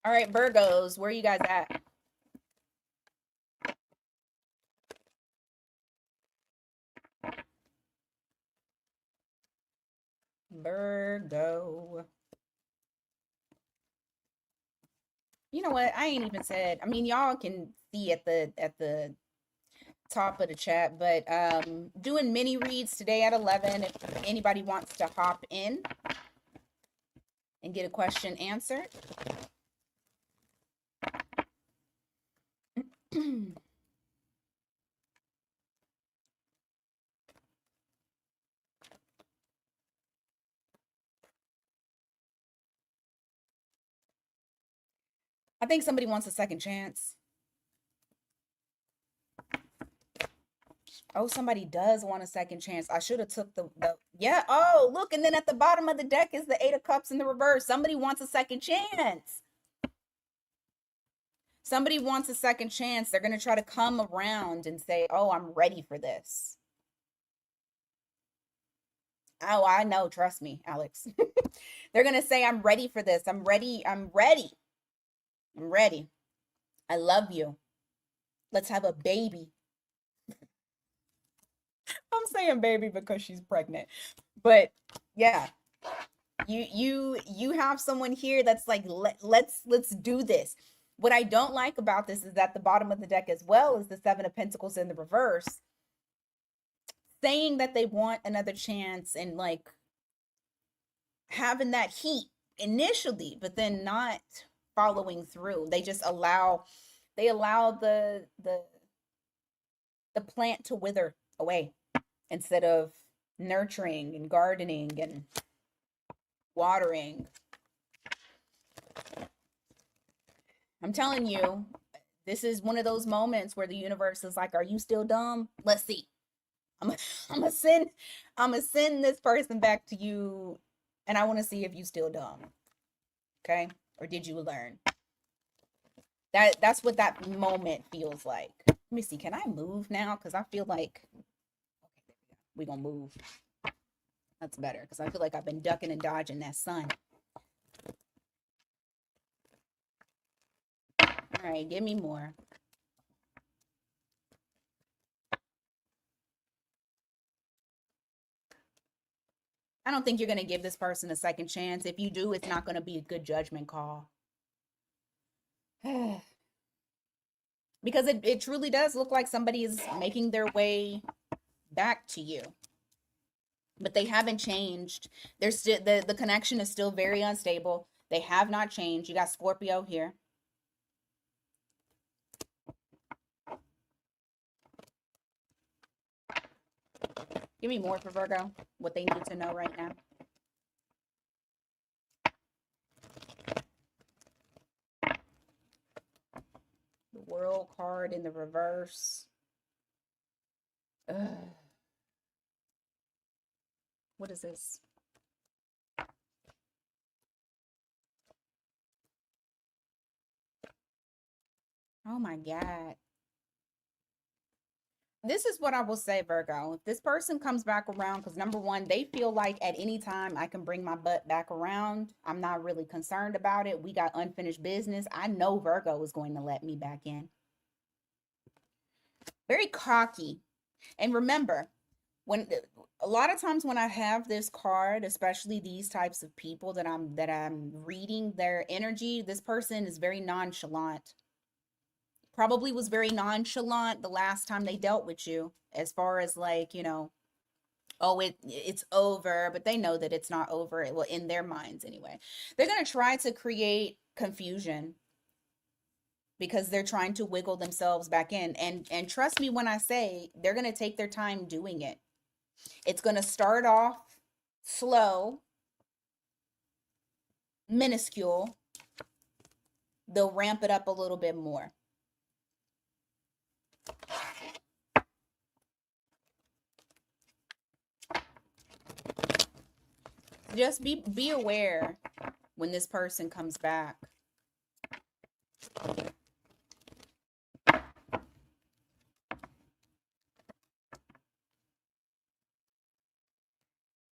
All right, Virgos, where are you guys at? Virgo. You know what? I ain't even said. I mean, y'all can see at the top of the chat, but doing mini reads today at 11 if anybody wants to hop in and get a question answered. I think somebody wants a second chance. Oh, somebody does want a second chance. I should have took the yeah. Oh, look, and then at the bottom of the deck is the Eight of Cups in the reverse. Somebody wants a second chance. Somebody wants a second chance. They're going to try to come around and say, "Oh, I'm ready for this." Oh, I know. Trust me, Alex. They're going to say, "I'm ready for this. I'm ready. I'm ready. I'm ready. I love you. Let's have a baby." I'm saying baby because she's pregnant. But yeah, you have someone here that's like, let's do this. What I don't like about this is that the bottom of the deck as well is the Seven of Pentacles in the reverse, saying that they want another chance and like having that heat initially, but then not following through. They just allow the plant to wither away instead of nurturing and gardening and watering. I'm telling you, this is one of those moments where the universe is like, "Are you still dumb? Let's see. I'm gonna send this person back to you, and I want to see if you still dumb. Okay, or did you learn?" That's what that moment feels like. Let me see. Can I move now? Because I feel like okay, we gonna move. That's better because I feel like I've been ducking and dodging that sun. All right, give me more. I don't think you're going to give this person a second chance. If you do, it's not going to be a good judgment call. Because it truly does look like somebody is making their way back to you. But they haven't changed. There's still the connection is still very unstable. They have not changed. You got Scorpio here. Give me more for Virgo, what they need to know right now. The World card in the reverse. Ugh. What is this? Oh my God. This is what I will say, Virgo. If this person comes back around, because number one, they feel like at any time I can bring my butt back around. I'm not really concerned about it. We got unfinished business. I know Virgo is going to let me back in. Very cocky. And remember, when a lot of times when I have this card, especially these types of people that I'm reading their energy, this person is very nonchalant. Probably was very nonchalant the last time they dealt with you, as far as like, oh, it's over, but they know that it's not over. Well, in their minds anyway. They're going to try to create confusion because they're trying to wiggle themselves back in. And trust me when I say they're going to take their time doing it. It's going to start off slow, minuscule. They'll ramp it up a little bit more. Just be aware when this person comes back.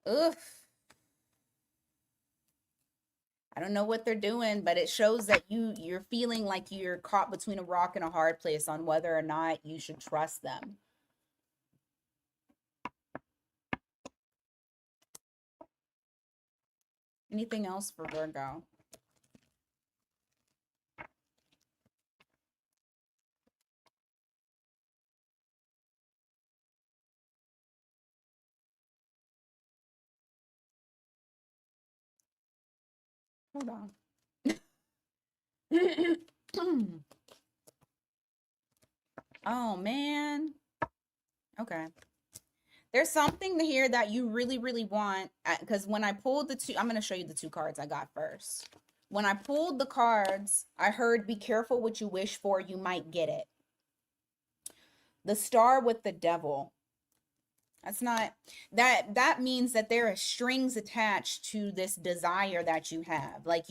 Ugh. I don't know what they're doing, but it shows that you're feeling like you're caught between a rock and a hard place on whether or not you should trust them. Anything else for Virgo? Hold on. Oh man. Okay. There's something here that you really, really want, because when I pulled the two, I'm going to show you the two cards I got first. When I pulled the cards, I heard, be careful what you wish for, you might get it. The star with the devil. That's not, that means that there are strings attached to this desire that you have. Like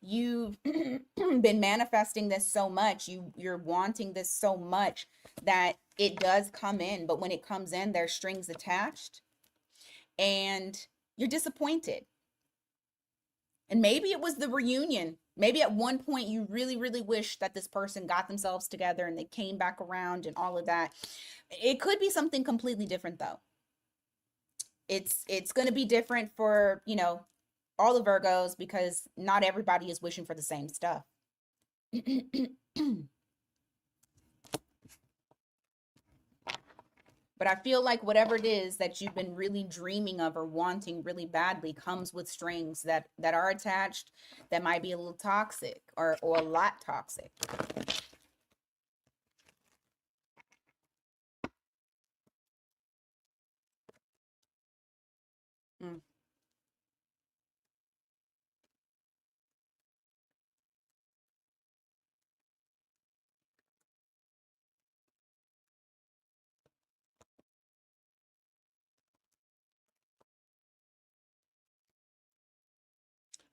you've been manifesting this so much, you're wanting this so much that it does come in, but when it comes in, there's strings attached and you're disappointed. And maybe it was the reunion. Maybe at one point you really, really wish that this person got themselves together and they came back around and all of that. It could be something completely different though. It's going to be different for, all the Virgos, because not everybody is wishing for the same stuff. But I feel like whatever it is that you've been really dreaming of or wanting really badly comes with strings that are attached, that might be a little toxic or a lot toxic. Mm.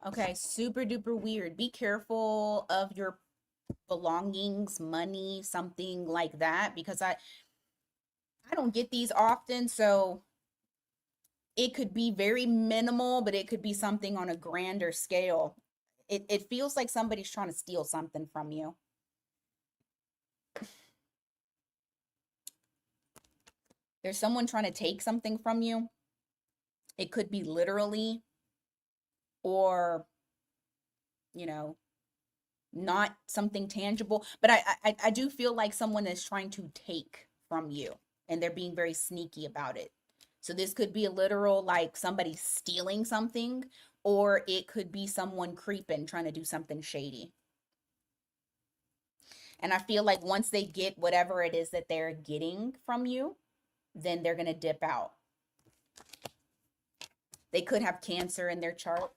Okay, super duper weird. Be careful of your belongings, money, something like that, because I don't get these often, so it could be very minimal, but it could be something on a grander scale. It feels like somebody's trying to steal something from you. There's someone trying to take something from you. It could be literally, or, you know, not something tangible, but I do feel like someone is trying to take from you and they're being very sneaky about it. So this could be a literal, like somebody stealing something, or it could be someone creeping, trying to do something shady. And I feel like once they get whatever it is that they're getting from you, then they're going to dip out. They could have Cancer in their chart.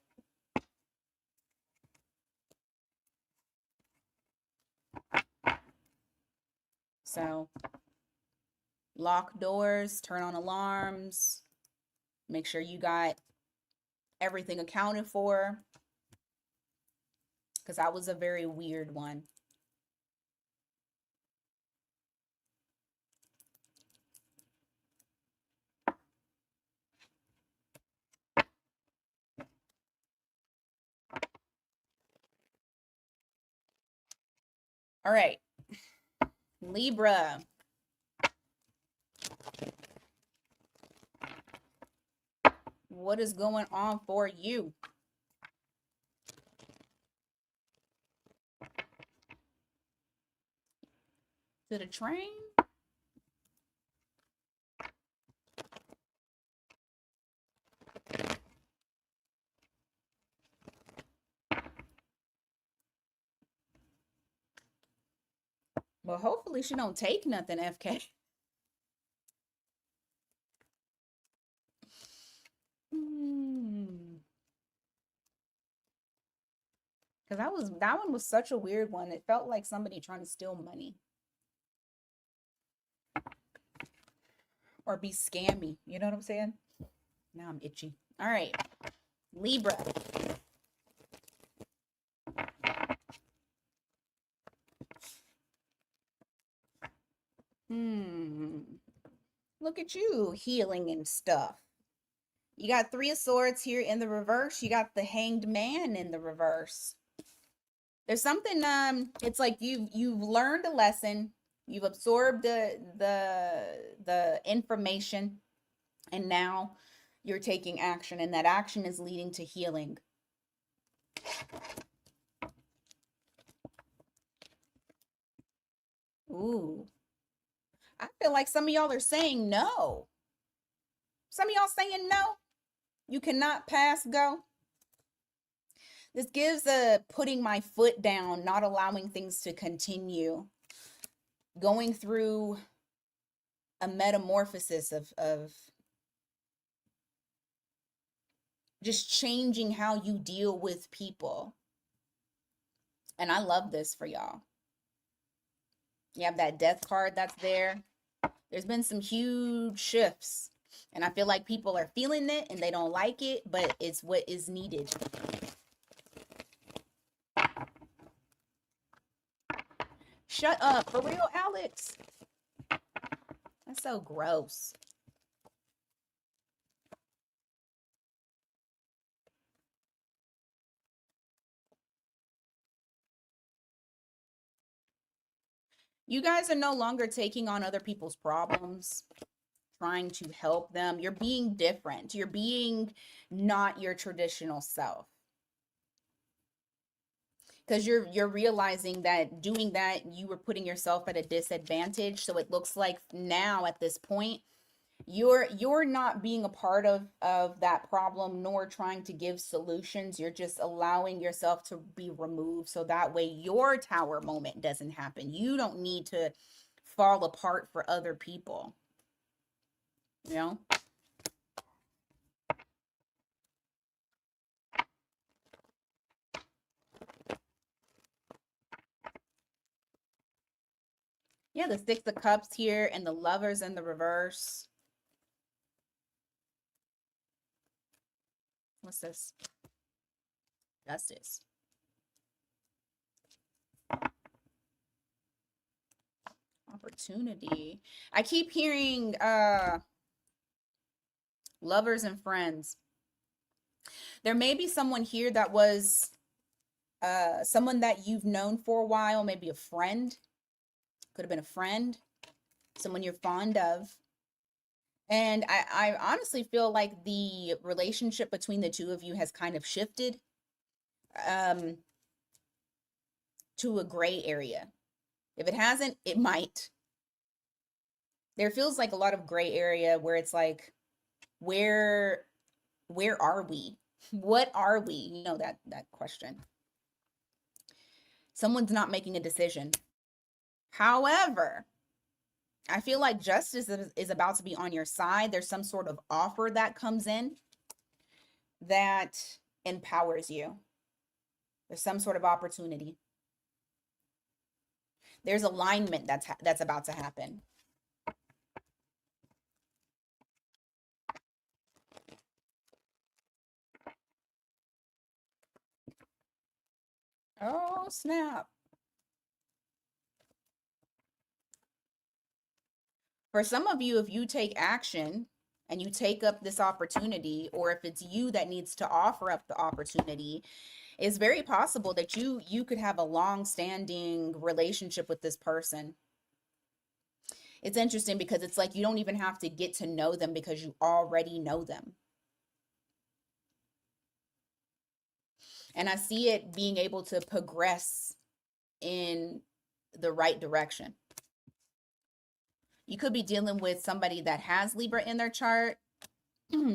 So Lock doors, turn on alarms, make sure you got everything accounted for. Because that was a very weird one. All right. Libra. What is going on for you? To the train? Well, hopefully she don't take nothing, FK. Because that one was such a weird one. It felt like somebody trying to steal money. Or be scammy. You know what I'm saying? Now I'm itchy. All right. Libra. Look at you healing and stuff. You got 3 of Swords here in the reverse. You got the Hanged Man in the reverse. There's something it's like you've learned a lesson. You've absorbed the information, and now you're taking action, and that action is leading to healing. Ooh. I feel like some of y'all are saying no. Some of y'all saying no. You cannot pass go. This gives a putting my foot down, not allowing things to continue. Going through a metamorphosis of just changing how you deal with people. And I love this for y'all. You have that Death card that's there. There's been some huge shifts. And I feel like people are feeling it and they don't like it, but it's what is needed. Shut up. For real, Alex? That's so gross. You guys are no longer taking on other people's problems, trying to help them. You're being different. You're being not your traditional self. Because you're realizing that doing that, you were putting yourself at a disadvantage. So it looks like now at this point, you're not being a part of that problem, nor trying to give solutions. You're just allowing yourself to be removed, so that way your tower moment doesn't happen. You don't need to fall apart for other people, you know. Yeah, the 6 of Cups here and the Lovers in the reverse. What's this? Justice. Opportunity. I keep hearing lovers and friends. There may be someone here that was someone that you've known for a while, maybe a friend. Could have been a friend, someone you're fond of. And I honestly feel like the relationship between the two of you has kind of shifted to a gray area. If it hasn't, it might. There feels like a lot of gray area where it's like, where are we? What are we? You know, that question. Someone's not making a decision. However, I feel like justice is about to be on your side. There's some sort of offer that comes in that empowers you. There's some sort of opportunity. There's alignment that's about to happen. Oh, snap. For some of you, if you take action and you take up this opportunity, or if it's you that needs to offer up the opportunity, it's very possible that you could have a long-standing relationship with this person. It's interesting because it's like you don't even have to get to know them because you already know them. And I see it being able to progress in the right direction. You could be dealing with somebody that has Libra in their chart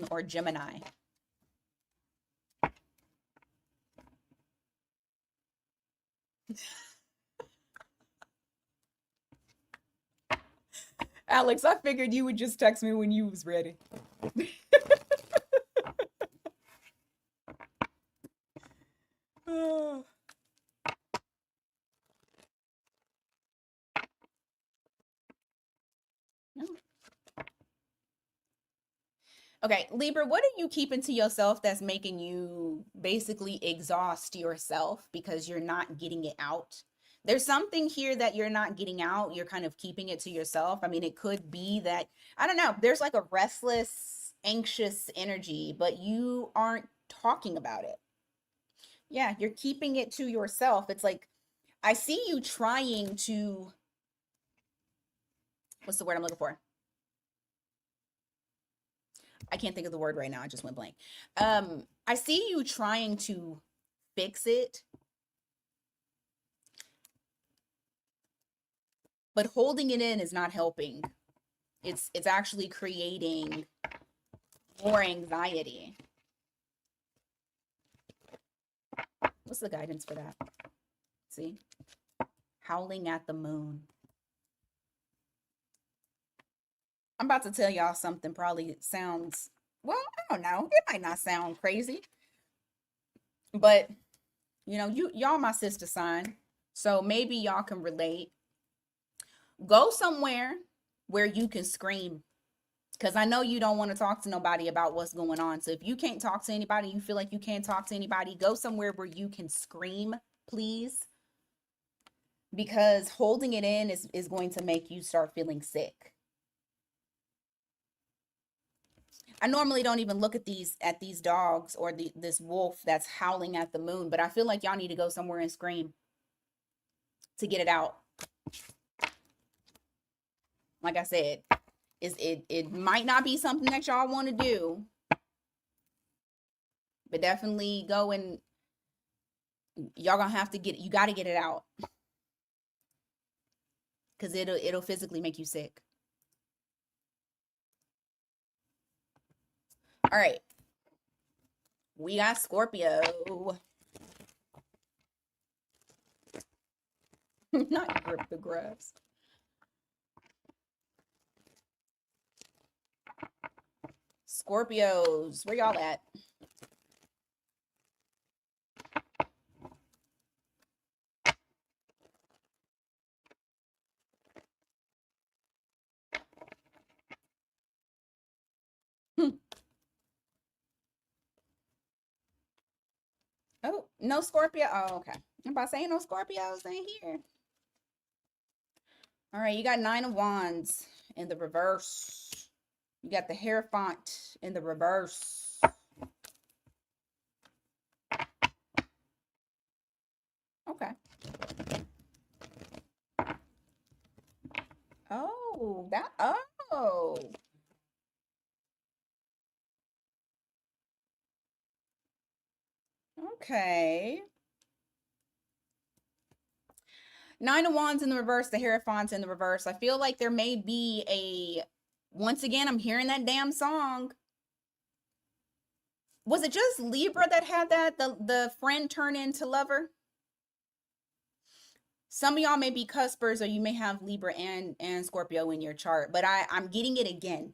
or Gemini. Alex, I figured you would just text me when you was ready. Okay, Libra, what are you keeping to yourself that's making you basically exhaust yourself because you're not getting it out? There's something here that you're not getting out. You're kind of keeping it to yourself. I mean, it could be that, I don't know, there's like a restless, anxious energy, but you aren't talking about it. Yeah, you're keeping it to yourself. It's like, I see you trying to, what's the word I'm looking for? I can't think of the word right now. I just went blank. I see you trying to fix it, but holding it in is not helping. It's actually creating more anxiety. What's the guidance for that? See? Howling at the moon. I'm about to tell y'all something probably sounds, well, I don't know. It might not sound crazy. But, you know, y'all my sister sign. So maybe y'all can relate. Go somewhere where you can scream. Because I know you don't want to talk to nobody about what's going on. So if you can't talk to anybody, you feel like you can't talk to anybody, go somewhere where you can scream, please. Because holding it in is going to make you start feeling sick. I normally don't even look at these dogs or this wolf that's howling at the moon, but I feel like y'all need to go somewhere and scream to get it out. Like I said, it might not be something that y'all want to do, but definitely go and y'all gonna have to you got to get it out because it'll physically make you sick. All right, we got Scorpio. Not grip the grass. Scorpios, where y'all at? Oh, no Scorpio. Oh, okay. I'm about saying no Scorpios in here. All right, you got 9 of Wands in the reverse. You got the Hierophant in the reverse. Okay. Oh, oh. Okay. 9 of Wands in the reverse, the Hierophant in the reverse. I feel like there may be once again, I'm hearing that damn song. Was it just Libra that had that? The friend turn into lover? Some of y'all may be cuspers or you may have Libra and Scorpio in your chart, but I'm getting it again.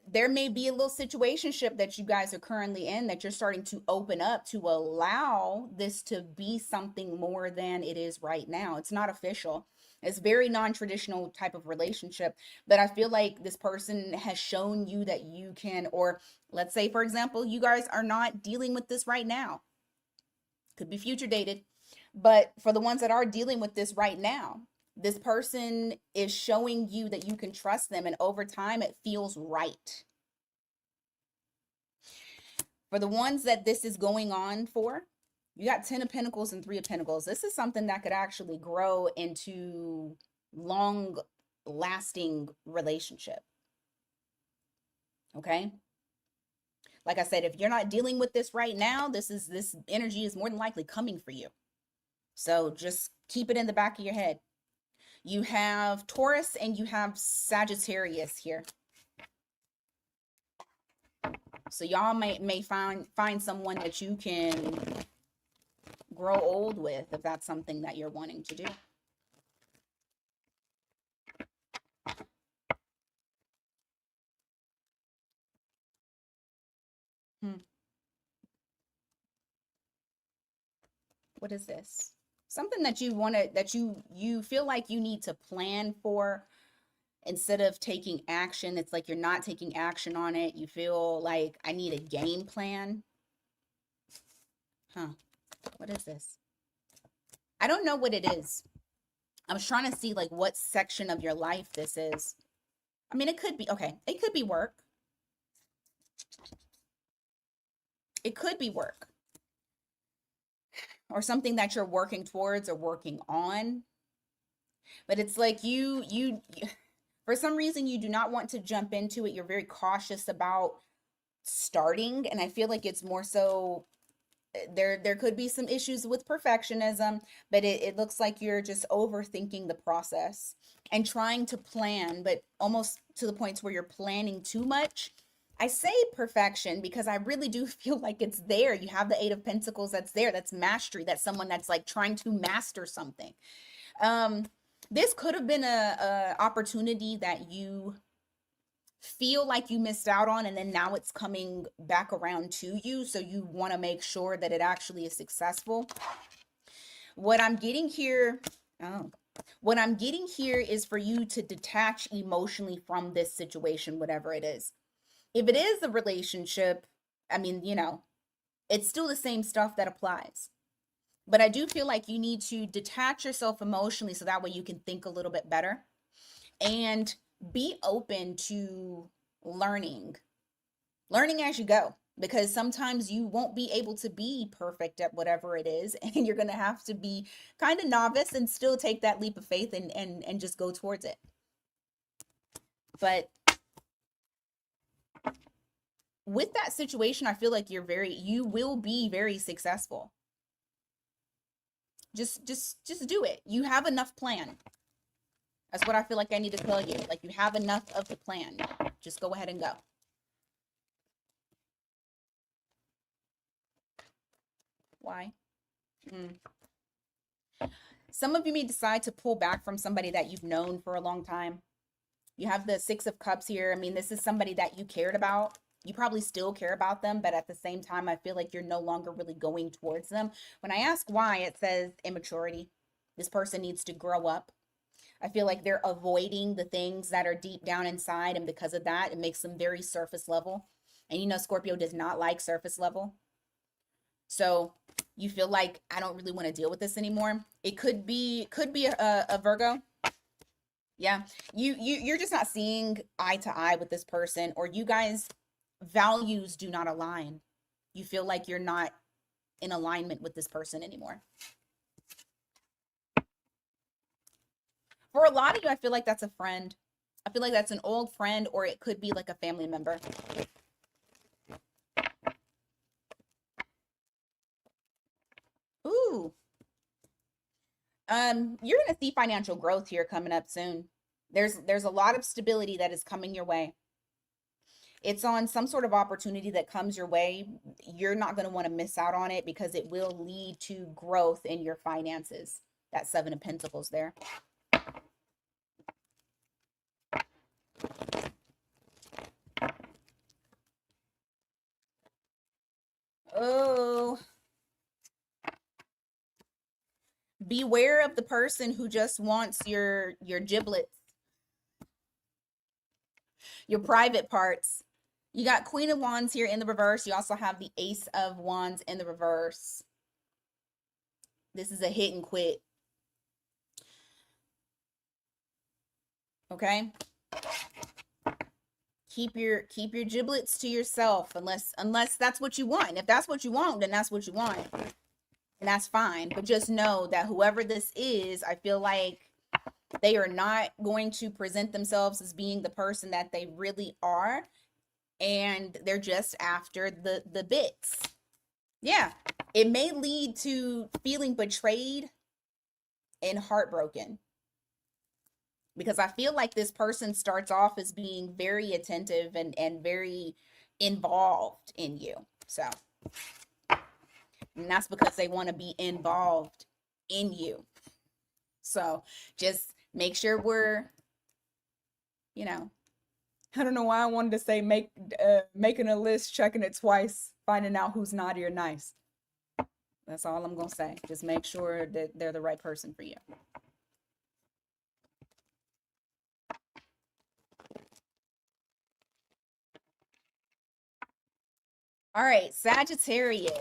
There may be a little situationship that you guys are currently in that you're starting to open up to allow this to be something more than it is right now. It's not official. It's very non-traditional type of relationship, but I feel like this person has shown you that you can, or let's say, for example, you guys are not dealing with this right now. Could be future dated, but for the ones that are dealing with this right now, this person is showing you that you can trust them, and over time, it feels right. For the ones that this is going on for, you got 10 of Pentacles and 3 of Pentacles. This is something that could actually grow into long lasting relationship. Okay? Like I said, if you're not dealing with this right now, this energy is more than likely coming for you. So just keep it in the back of your head. You have Taurus and you have Sagittarius here. So y'all may find someone that you can grow old with, if that's something that you're wanting to do. What is this? Something that you want to, that you feel like you need to plan for instead of taking action. It's like you're not taking action on it. You feel like I need a game plan. Huh. What is this? I don't know what it is. I was trying to see like what section of your life this is. I mean, it could be, okay, it could be work. It could be work. Or something that you're working towards or working on. But it's like you for some reason you do not want to jump into it. You're very cautious about starting, and I feel like it's more so there could be some issues with perfectionism, but it looks like you're just overthinking the process and trying to plan, but almost to the point where you're planning too much. I say perfection because I really do feel like it's there. You have the 8 of Pentacles that's there. That's mastery. That's someone that's like trying to master something. This could have been a opportunity that you feel like you missed out on, and then now it's coming back around to you, so you want to make sure that it actually is successful. What I'm getting here is for you to detach emotionally from this situation, whatever it is. If it is a relationship, I mean, it's still the same stuff that applies. But I do feel like you need to detach yourself emotionally so that way you can think a little bit better and be open to learning as you go, because sometimes you won't be able to be perfect at whatever it is, and you're going to have to be kind of novice and still take that leap of faith and just go towards it. But with that situation, I feel like you will be very successful. Just do it. You have enough plan. That's what I feel like I need to tell you. Like, you have enough of the plan. Just go ahead and go. Why? Some of you may decide to pull back from somebody that you've known for a long time. You have the 6 of Cups here. I mean, this is somebody that you cared about. You probably still care about them, but at the same time, I feel like you're no longer really going towards them. When I ask why, it says immaturity. This person needs to grow up. I feel like they're avoiding the things that are deep down inside, and because of that, it makes them very surface level. And Scorpio does not like surface level. So you feel like, I don't really want to deal with this anymore. It could be a Virgo. Yeah, you're just not seeing eye to eye with this person, or you guys' values do not align. You feel like you're not in alignment with this person anymore. For a lot of you, I feel like that's a friend. I feel like that's an old friend, or it could be like a family member. Ooh. You're gonna see financial growth here coming up soon. There's a lot of stability that is coming your way. It's on some sort of opportunity that comes your way. You're not going to want to miss out on it because it will lead to growth in your finances. That 7 of Pentacles there. Oh, beware of the person who just wants your giblets, your private parts. You got Queen of Wands here in the reverse. You also have the Ace of Wands in the reverse. This is a hit and quit. Okay? Keep your giblets to yourself unless that's what you want. If that's what you want, then that's what you want. And that's fine. But just know that whoever this is, I feel like they are not going to present themselves as being the person that they really are. And they're just after the bits. Yeah. It may lead to feeling betrayed and heartbroken. Because I feel like this person starts off as being very attentive and very involved in you. So, and that's because they want to be involved in you. So just make sure we're, you know, I don't know why I wanted to say making a list, checking it twice, finding out who's naughty or nice. That's all I'm going to say. Just make sure that they're the right person for you. All right, Sagittarius.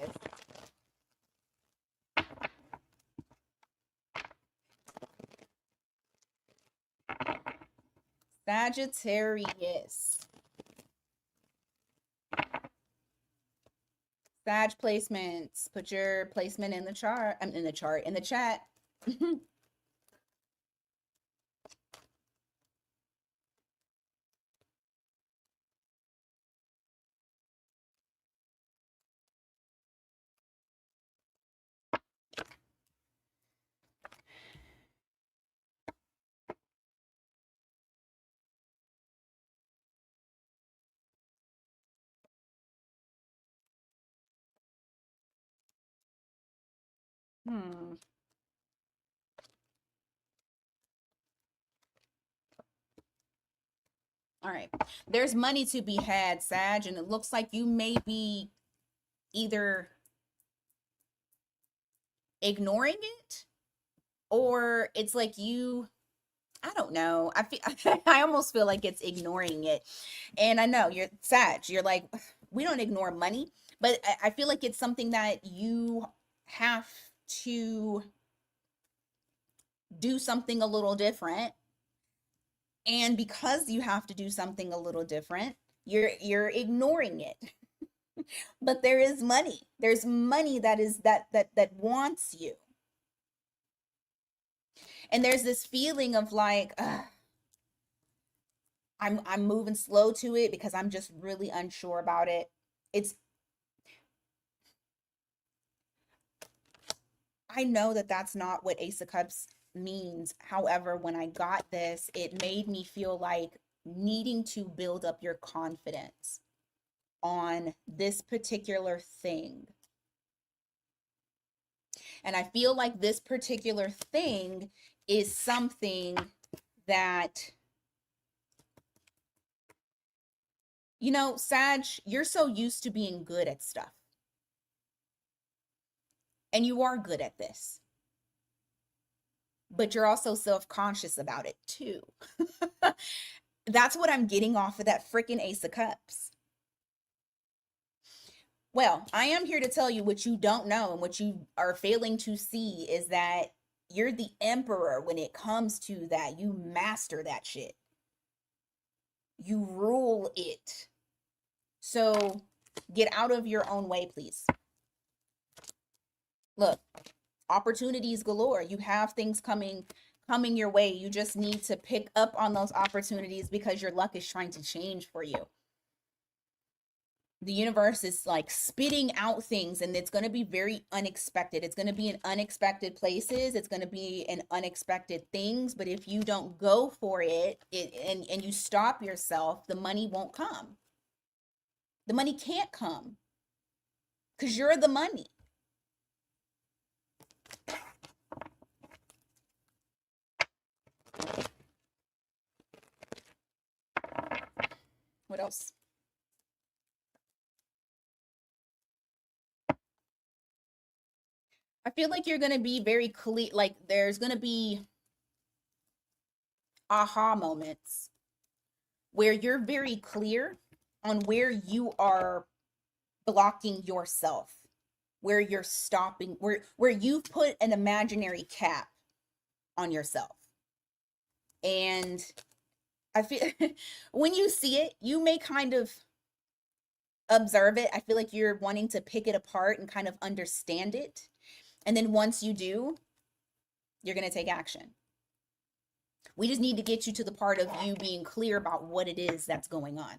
Sagittarius. Sag placements. Put your placement in the chart. I'm in the chart, in the chat. All right. There's money to be had, Sag, and it looks like you may be either ignoring it or it's like you, I don't know. I almost feel like it's ignoring it. And I know you're Sag, you're like, we don't ignore money, but I feel like it's something that you have to do something a little different. And because you have to do something a little different, you're ignoring it. But there is money. There's money that wants you. And there's this feeling of like I'm moving slow to it because I'm just really unsure about it. I know that that's not what Ace of Cups means. However, when I got this, it made me feel like needing to build up your confidence on this particular thing. And I feel like this particular thing is something that, you know, Sag, you're so used to being good at stuff. And you are good at this. But you're also self-conscious about it too. That's what I'm getting off of that freaking Ace of Cups. Well, I am here to tell you what you don't know and what you are failing to see is that you're the emperor when it comes to that. You master that shit. You rule it. So get out of your own way, please. Look, opportunities galore. You have things coming your way. You just need to pick up on those opportunities because your luck is trying to change for you. The universe is like spitting out things and it's going to be very unexpected. It's going to be in unexpected places. It's going to be in unexpected things. But if you don't go for it, and you stop yourself, the money won't come. The money can't come because you're the money. What else? I feel like you're going to be very clear, like there's going to be aha moments where you're very clear on where you are blocking yourself, where you're stopping, where you've put an imaginary cap on yourself. And I feel when you see it, you may kind of observe it. I feel like you're wanting to pick it apart and kind of understand it. And then once you do, you're going to take action. We just need to get you to the part of you being clear about what it is that's going on.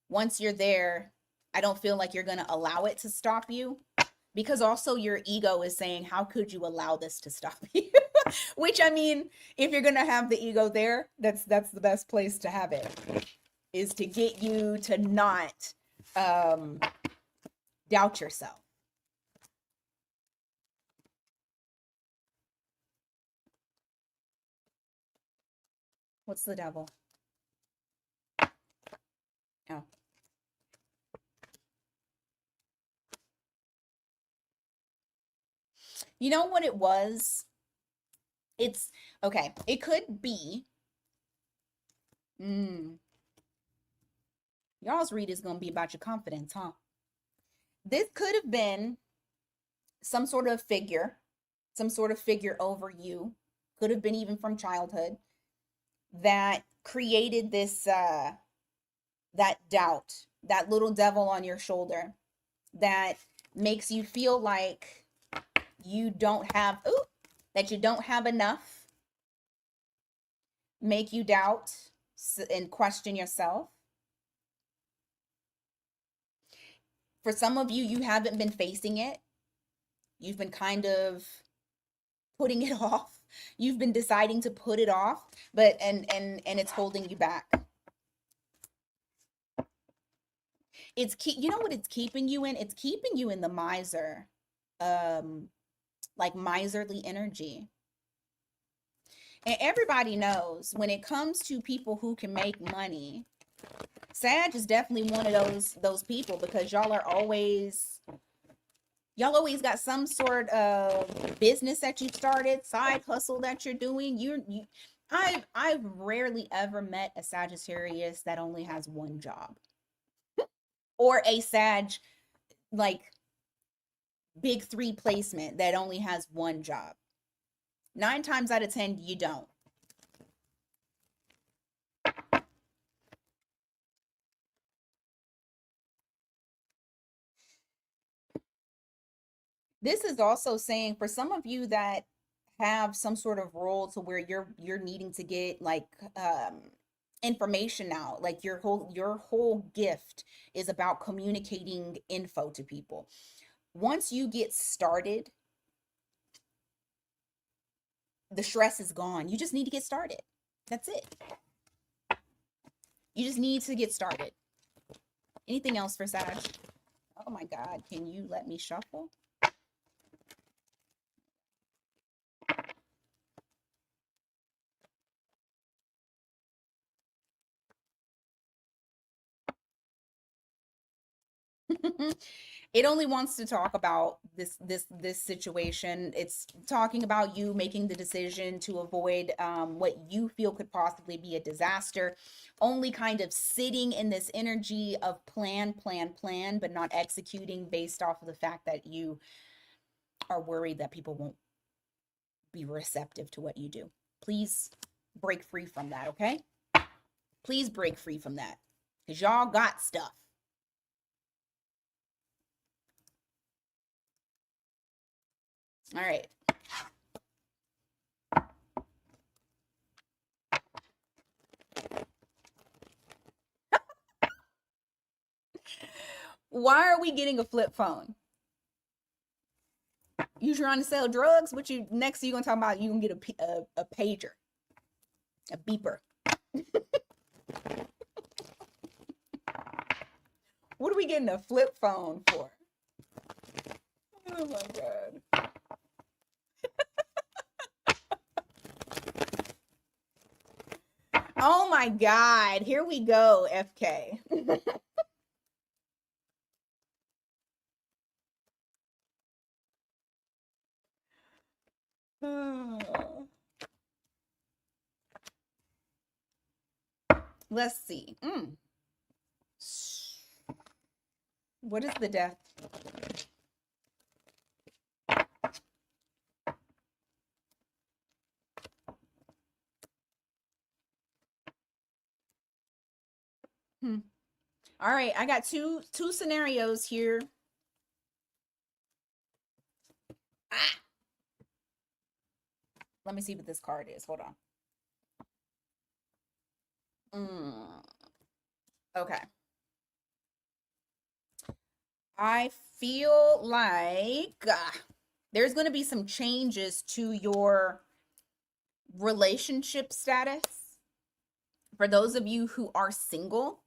Once you're there, I don't feel like you're going to allow it to stop you, because also your ego is saying, how could you allow this to stop you? Which, I mean, if you're going to have the ego there, that's the best place to have it, is to get you to not doubt yourself. What's the devil? Oh. You know what it was? It's okay. It could be. Y'all's read is going to be about your confidence, huh? This could have been some sort of figure over you. Could have been even from childhood, that created this that doubt, that little devil on your shoulder that makes you feel like you don't have that you don't have enough, make you doubt and question yourself. For some of you, you haven't been facing it. You've been kind of putting it off. You've been deciding to put it off, but and it's holding you back. You know what it's keeping you in? It's keeping you in the miser, like miserly energy. And everybody knows when it comes to people who can make money, Sag is definitely one of those people, because y'all always got some sort of business that you started, side hustle that you're doing. I've rarely ever met a Sagittarius that only has one job, or a Sag like big 3 placement that only has one job. 9 times out of 10, you don't. This is also saying, for some of you that have some sort of role to where you're needing to get like information out, like your whole gift is about communicating info to people. Once you get started, the stress is gone. You just need to get started. That's it. You just need to get started. Anything else for Sag? Oh my God, can you let me shuffle? It only wants to talk about this situation. It's talking about you making the decision to avoid what you feel could possibly be a disaster, only kind of sitting in this energy of plan, but not executing, based off of the fact that you are worried that people won't be receptive to what you do. Please break free from that, okay? Please break free from that, because y'all got stuff. All right. Why are we getting a flip phone? You trying to sell drugs? What you next? You gonna talk about? You gonna get a pager, a beeper? What are we getting a flip phone for? Oh my God. Oh my God. Here we go, FK. Let's see. What is the death? All right, I got two scenarios here. Ah! Let me see what this card is. Hold on. Okay. I feel like there's going to be some changes to your relationship status. For those of you who are single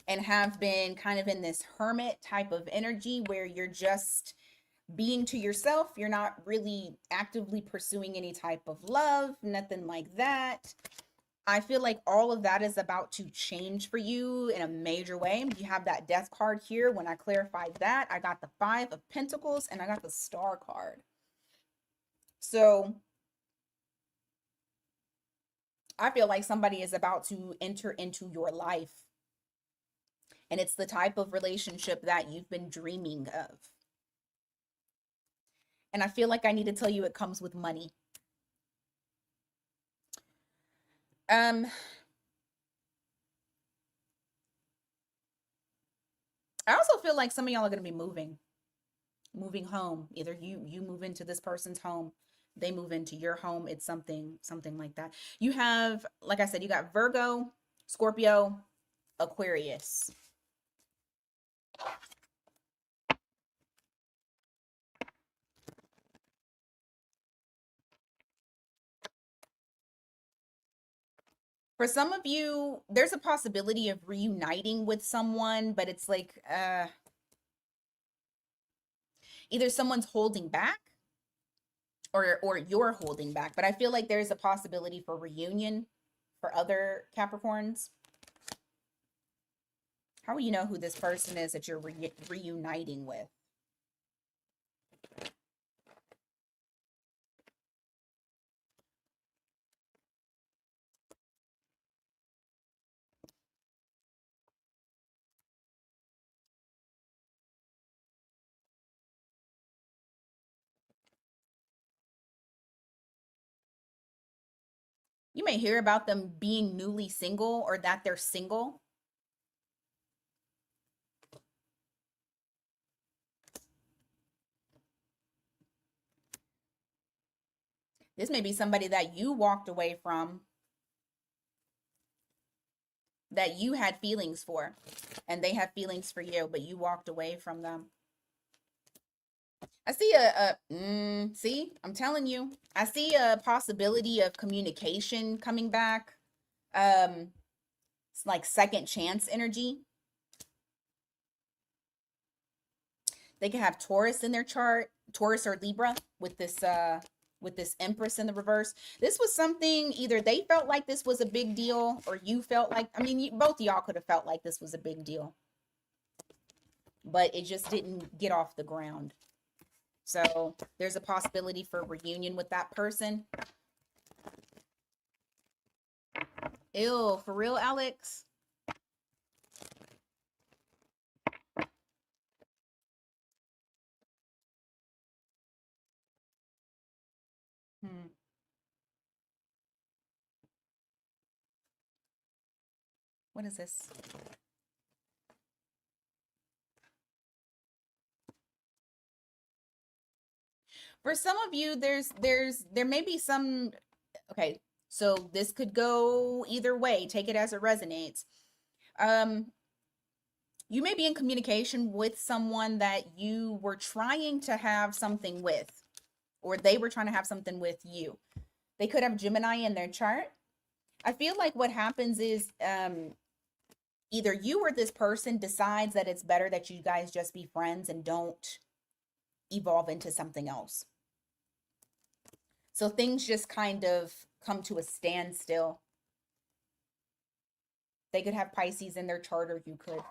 and have been kind of in this hermit type of energy where you're just being to yourself, you're not really actively pursuing any type of love, nothing like that. I feel like all of that is about to change for you in a major way. You have that death card here. When I clarified that, I got the 5 of Pentacles and I got the Star card. So I feel like somebody is about to enter into your life. And it's the type of relationship that you've been dreaming of. And I feel like I need to tell you it comes with money. I also feel like some of y'all are going to be moving home. Either you move into this person's home, they move into your home. It's something like that. You have, like I said, you got Virgo, Scorpio, Aquarius. For some of you, there's a possibility of reuniting with someone, but it's like either someone's holding back or you're holding back. But I feel like there's a possibility for reunion for other Capricorns. How will you know who this person is that you're reuniting with? You may hear about them being newly single or that they're single. This may be somebody that you walked away from, that you had feelings for, and they have feelings for you, but you walked away from them. I see see, I'm telling you, I see a possibility of communication coming back. It's like second chance energy. They can have Taurus in their chart, Taurus or Libra with this Empress in the reverse. This was something either they felt like this was a big deal or you felt like, I mean, both of y'all could have felt like this was a big deal, but it just didn't get off the ground. So there's a possibility for reunion with that person. Ew, for real, Alex? What is this? For some of you, there may be some, okay, so this could go either way. Take it as it resonates. You may be in communication with someone that you were trying to have something with, or they were trying to have something with you. They could have Gemini in their chart. I feel like what happens is either you or this person decides that it's better that you guys just be friends and don't evolve into something else. So things just kind of come to a standstill. They could have Pisces in their chart, or you could.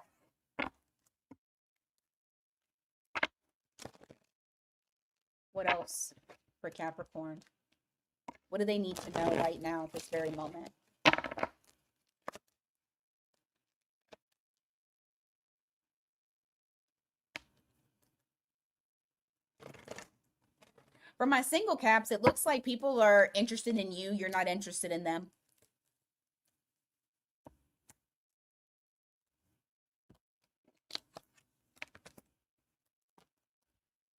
What else for Capricorn? What do they need to know right now at this very moment? For my single caps, it looks like people are interested in you. You're not interested in them.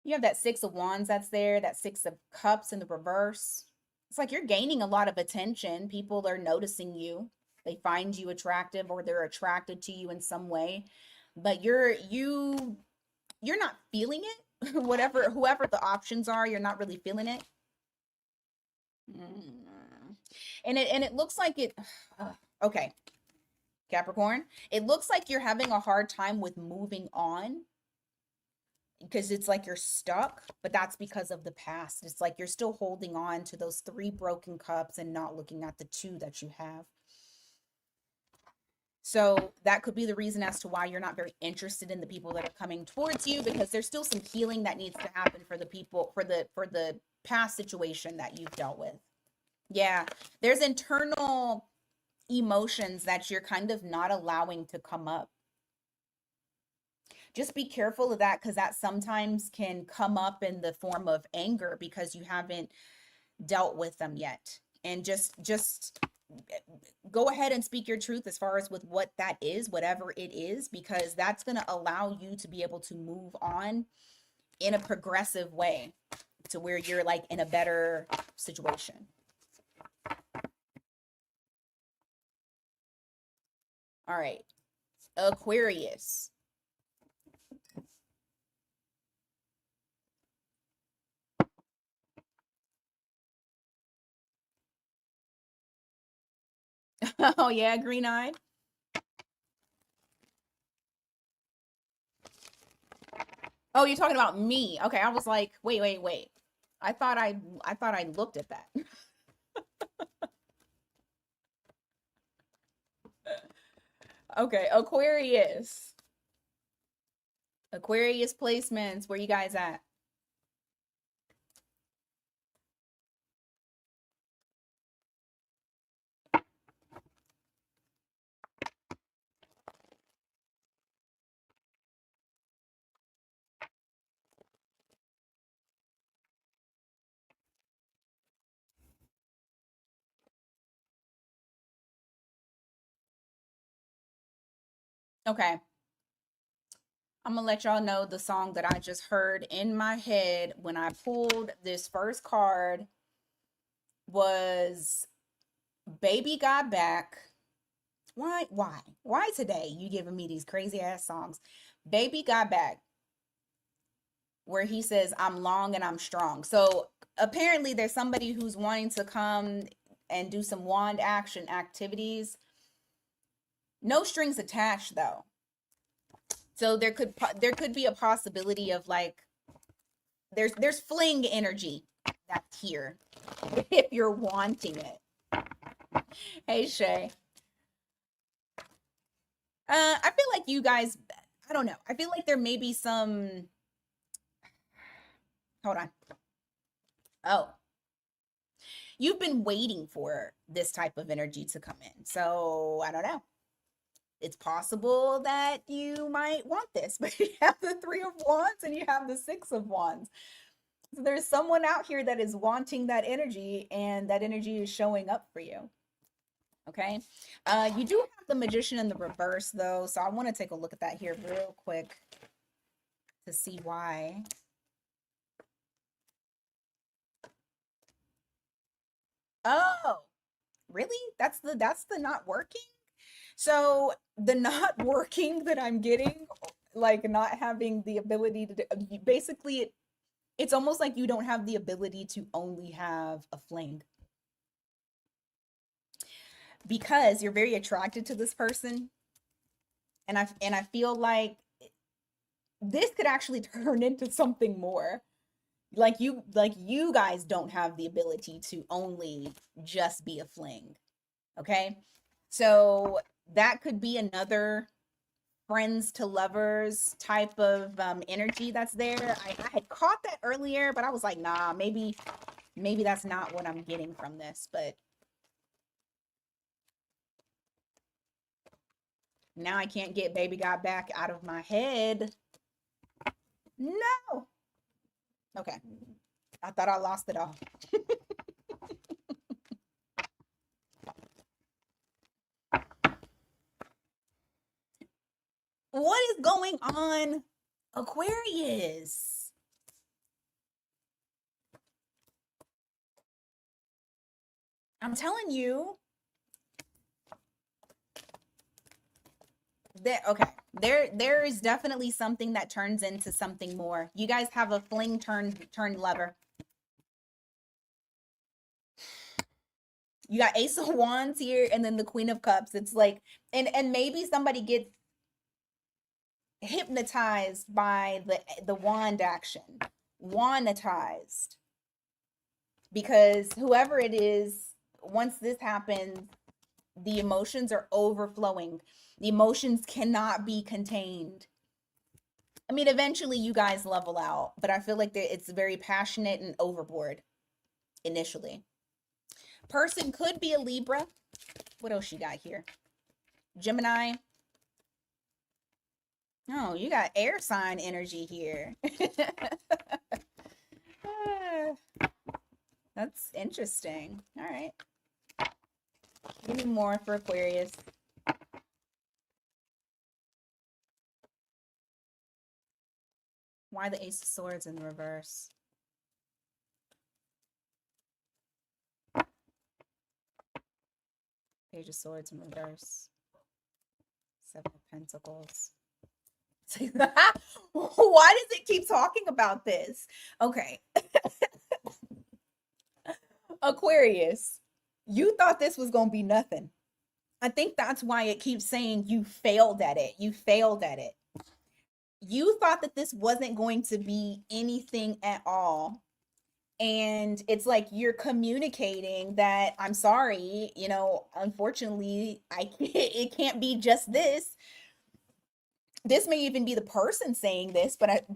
You have that Six of Wands that's there, that Six of Cups in the reverse. It's like you're gaining a lot of attention. People are noticing you. They find you attractive or they're attracted to you in some way. But you're not feeling it. Whoever the options are, you're not really feeling it. And it looks like it okay. Capricorn, it looks like you're having a hard time with moving on because it's like you're stuck, but that's because of the past. It's like you're still holding on to those 3 broken cups and not looking at the 2 that you have. So that could be the reason as to why you're not very interested in the people that are coming towards you, because there's still some healing that needs to happen for the people, for the past situation that you've dealt with. Yeah, there's internal emotions that you're kind of not allowing to come up. Just be careful of that, because that sometimes can come up in the form of anger because you haven't dealt with them yet. And just go ahead and speak your truth as far as with what that is, whatever it is, because that's going to allow you to be able to move on in a progressive way to where you're like in a better situation. All right. Aquarius. Oh yeah, green-eyed. Oh, you're talking about me. Okay, I was like, wait. I thought I looked at that. Okay, Aquarius. Aquarius placements, where you guys at? Okay. I'm gonna let y'all know the song that I just heard in my head when I pulled this first card was Baby Got Back. Why today you giving me these crazy ass songs? Baby Got Back, where he says, I'm long and I'm strong. So apparently there's somebody who's wanting to come and do some wand action activities. No strings attached though. So there could be a possibility of like there's fling energy that's here if you're wanting it. Hey Shay. I feel like you guys, I don't know. I feel like there may be some, hold on. Oh, you've been waiting for this type of energy to come in. So I don't know. It's possible that you might want this, but you have the 3 of Wands and you have the 6 of Wands. So there's someone out here that is wanting that energy, and that energy is showing up for you. Okay. You do have the Magician in the reverse though, so I want to take a look at that here real quick to see why. Oh, really? That's the not working? So the not working that I'm getting, like not having the ability to basically it's almost like you don't have the ability to only have a fling, because you're very attracted to this person, and I feel like this could actually turn into something more. Like you guys don't have the ability to only just be a fling. Okay? So that could be another friends to lovers type of energy that's there. I had caught that earlier, but I was like, nah, maybe maybe that's not what I'm getting from this, but now I can't get Baby Got Back out of my head. No. Okay. I thought I lost it all. What is going on, Aquarius? I'm telling you that there is definitely something that turns into something more. You guys have a fling turned lover. You got Ace of Wands here and then the Queen of Cups. It's like, and maybe somebody gets hypnotized by the wand action. Wanditized. Because whoever it is, once this happens, the emotions are overflowing. The emotions cannot be contained. I mean, eventually you guys level out, but I feel like it's very passionate and overboard initially. Person could be a Libra. What else you got here? Gemini. Oh, you got air sign energy here. That's interesting. All right. Give me more for Aquarius. Why the Ace of Swords in the reverse? Page of Swords in reverse. Seven of Pentacles. Why does it keep talking about this? Okay. Aquarius, you thought this was going to be nothing. I think that's why it keeps saying you failed at it. You failed at it. You thought that this wasn't going to be anything at all. And it's like you're communicating that I'm sorry, you know, unfortunately, it can't be just this. This may even be the person saying this, but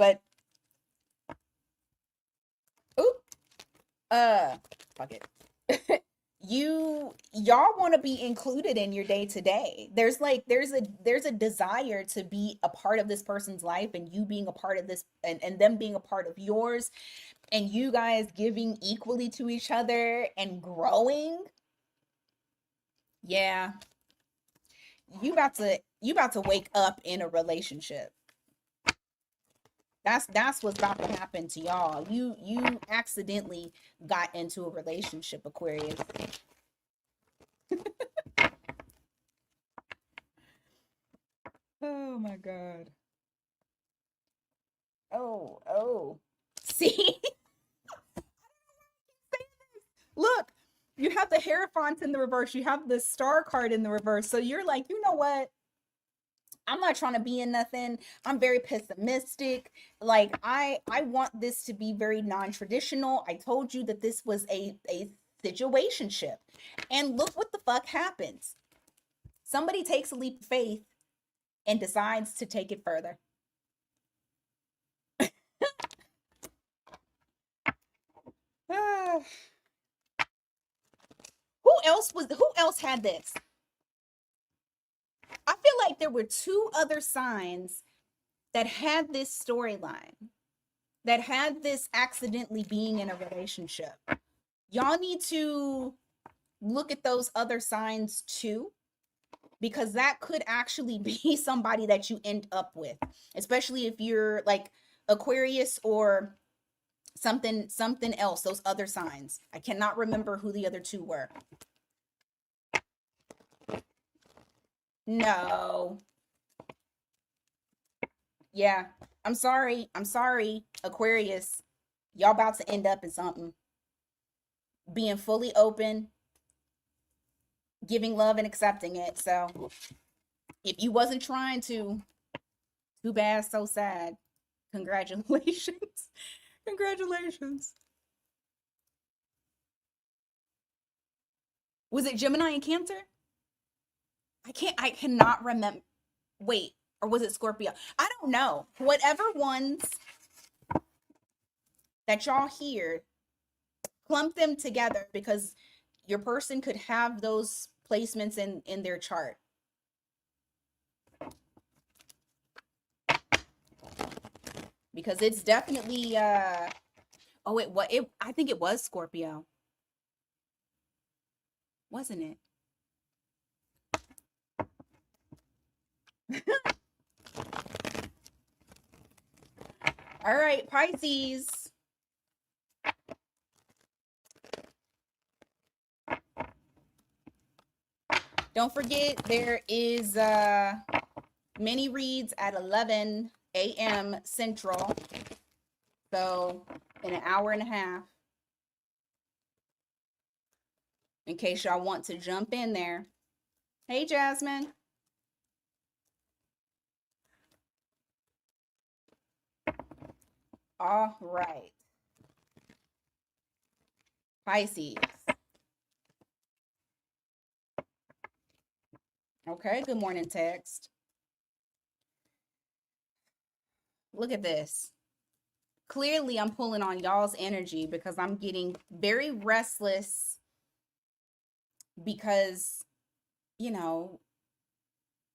fuck it. Y'all want to be included in your day to day. There's a desire to be a part of this person's life, and you being a part of this, and them being a part of yours, and you guys giving equally to each other and growing. Yeah. You about to wake up in a relationship. That's what's about to happen to y'all. You accidentally got into a relationship, Aquarius. Oh my God. Oh. See? Look, you have the Hierophant in the reverse. You have the Star card in the reverse. So you're like, you know what? I'm not trying to be in nothing. I'm very pessimistic. Like I want this to be very non-traditional. I told you that this was a situationship. And look what the fuck happens. Somebody takes a leap of faith and decides to take it further. Who else had this? I feel like there were two other signs that had this storyline, that had this accidentally being in a relationship. Y'all need to look at those other signs too, because that could actually be somebody that you end up with, especially if you're like Aquarius or something else, those other signs. I cannot remember who the other two were. No. Yeah. I'm sorry, Aquarius. Y'all about to end up in something. Being fully open, giving love and accepting it. So if you wasn't trying to, too bad, so sad. Congratulations. Congratulations. Was it Gemini and Cancer? I cannot remember. Wait, or was it Scorpio? I don't know. Whatever ones that y'all hear clump them together because your person could have those placements in their chart. Because it's definitely oh, I think it was Scorpio. Wasn't it? All right, Pisces. Don't forget, there is mini reads at 11 a.m. Central. So in an hour and a half. In case y'all want to jump in there. Hey, Jasmine. All right. Pisces. Okay, good morning, text. Look at this. Clearly, I'm pulling on y'all's energy because I'm getting very restless because, you know,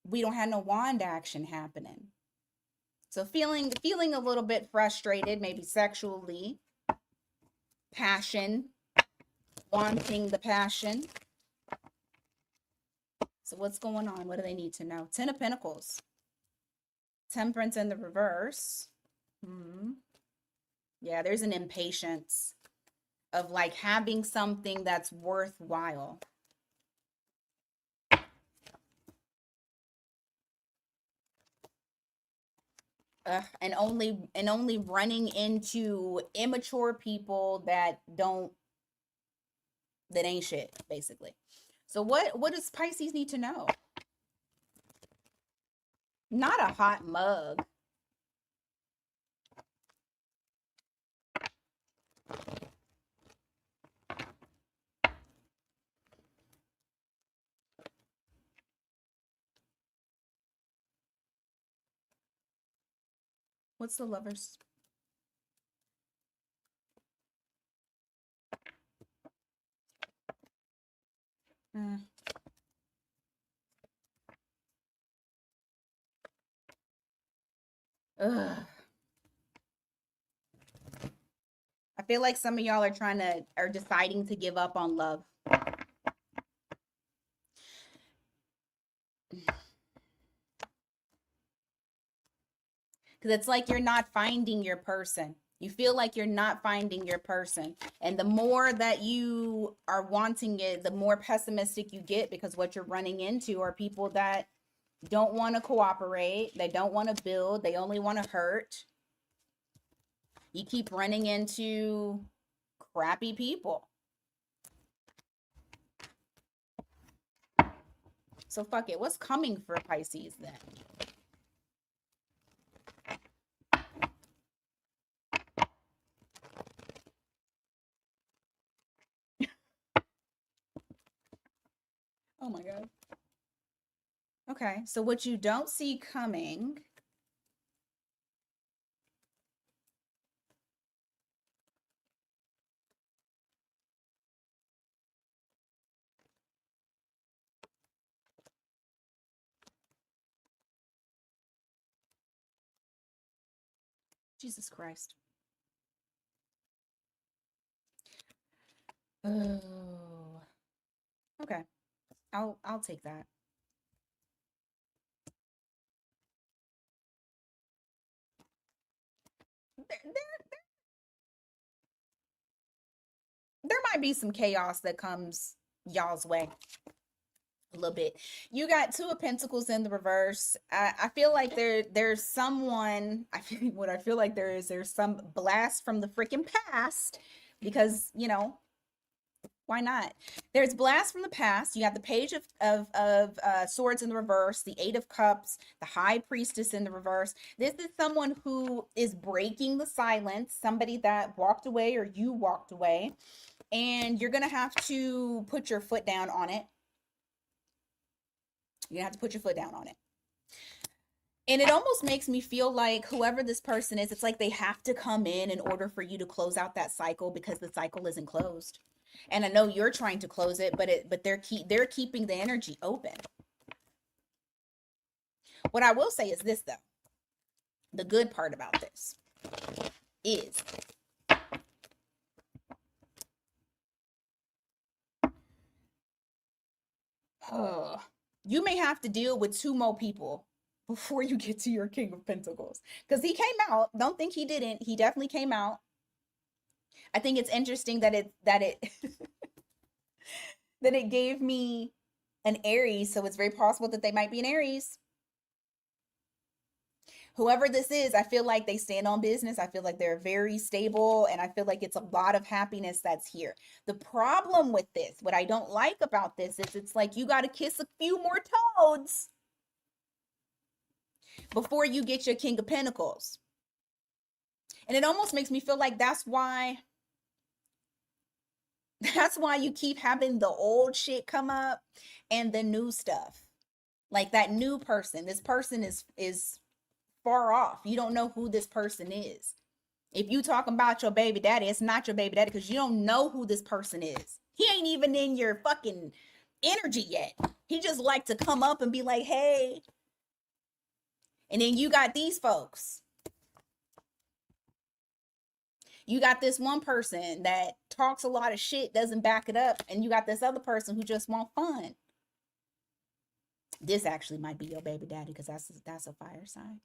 we don't have no wand action happening. So feeling a little bit frustrated, maybe sexually, passion, wanting the passion. So what's going on? What do they need to know? 10 of Pentacles. Temperance in the reverse. Yeah, there's an impatience of like having something that's worthwhile. And only running into immature people that ain't shit, basically. So what does Pisces need to know? Not a hot mug. What's the Lovers? Ugh. I feel like some of y'all are deciding to give up on love. Because it's like you're not finding your person. You feel like you're not finding your person. And the more that you are wanting it, the more pessimistic you get, because what you're running into are people that don't want to cooperate. They don't want to build. They only want to hurt. You keep running into crappy people. So fuck it. What's coming for Pisces then? Oh my God. Okay, so what you don't see coming. Jesus Christ. Oh. Okay. I'll take that. There might be some chaos that comes y'all's way a little bit. You got 2 of Pentacles in the reverse. I feel like there's someone, I feel like there's some blast from the freaking past, because, you know, why not? There's blast from the past. You got the Page of Swords in the reverse, the 8 of Cups, the High Priestess in the reverse. This is someone who is breaking the silence, somebody that walked away or you walked away, and you're going to have to put your foot down on it. You're going to have to put your foot down on it. And it almost makes me feel like whoever this person is, it's like they have to come in order for you to close out that cycle because the cycle isn't closed. And I know you're trying to close it, but they're keeping the energy open. What I will say is this though. The good part about this is you may have to deal with 2 more people before you get to your King of Pentacles. Because he came out. Don't think he didn't. He definitely came out. I think it's interesting that it that it gave me an Aries, so it's very possible that they might be an Aries. Whoever this is, I feel like they stand on business. I feel like they're very stable, and I feel like it's a lot of happiness that's here. The problem with this, what I don't like about this, is it's like you got to kiss a few more toads before you get your King of Pentacles. And it almost makes me feel like that's why you keep having the old shit come up and the new stuff. Like that new person, this person is far off. You don't know who this person is. If you talking about your baby daddy, it's not your baby daddy because you don't know who this person is. He ain't even in your fucking energy yet. He just like to come up and be like, hey. And then you got these folks. You got this one person that talks a lot of shit, doesn't back it up, and you got this other person who just want fun. This actually might be your baby daddy because that's a fire sign,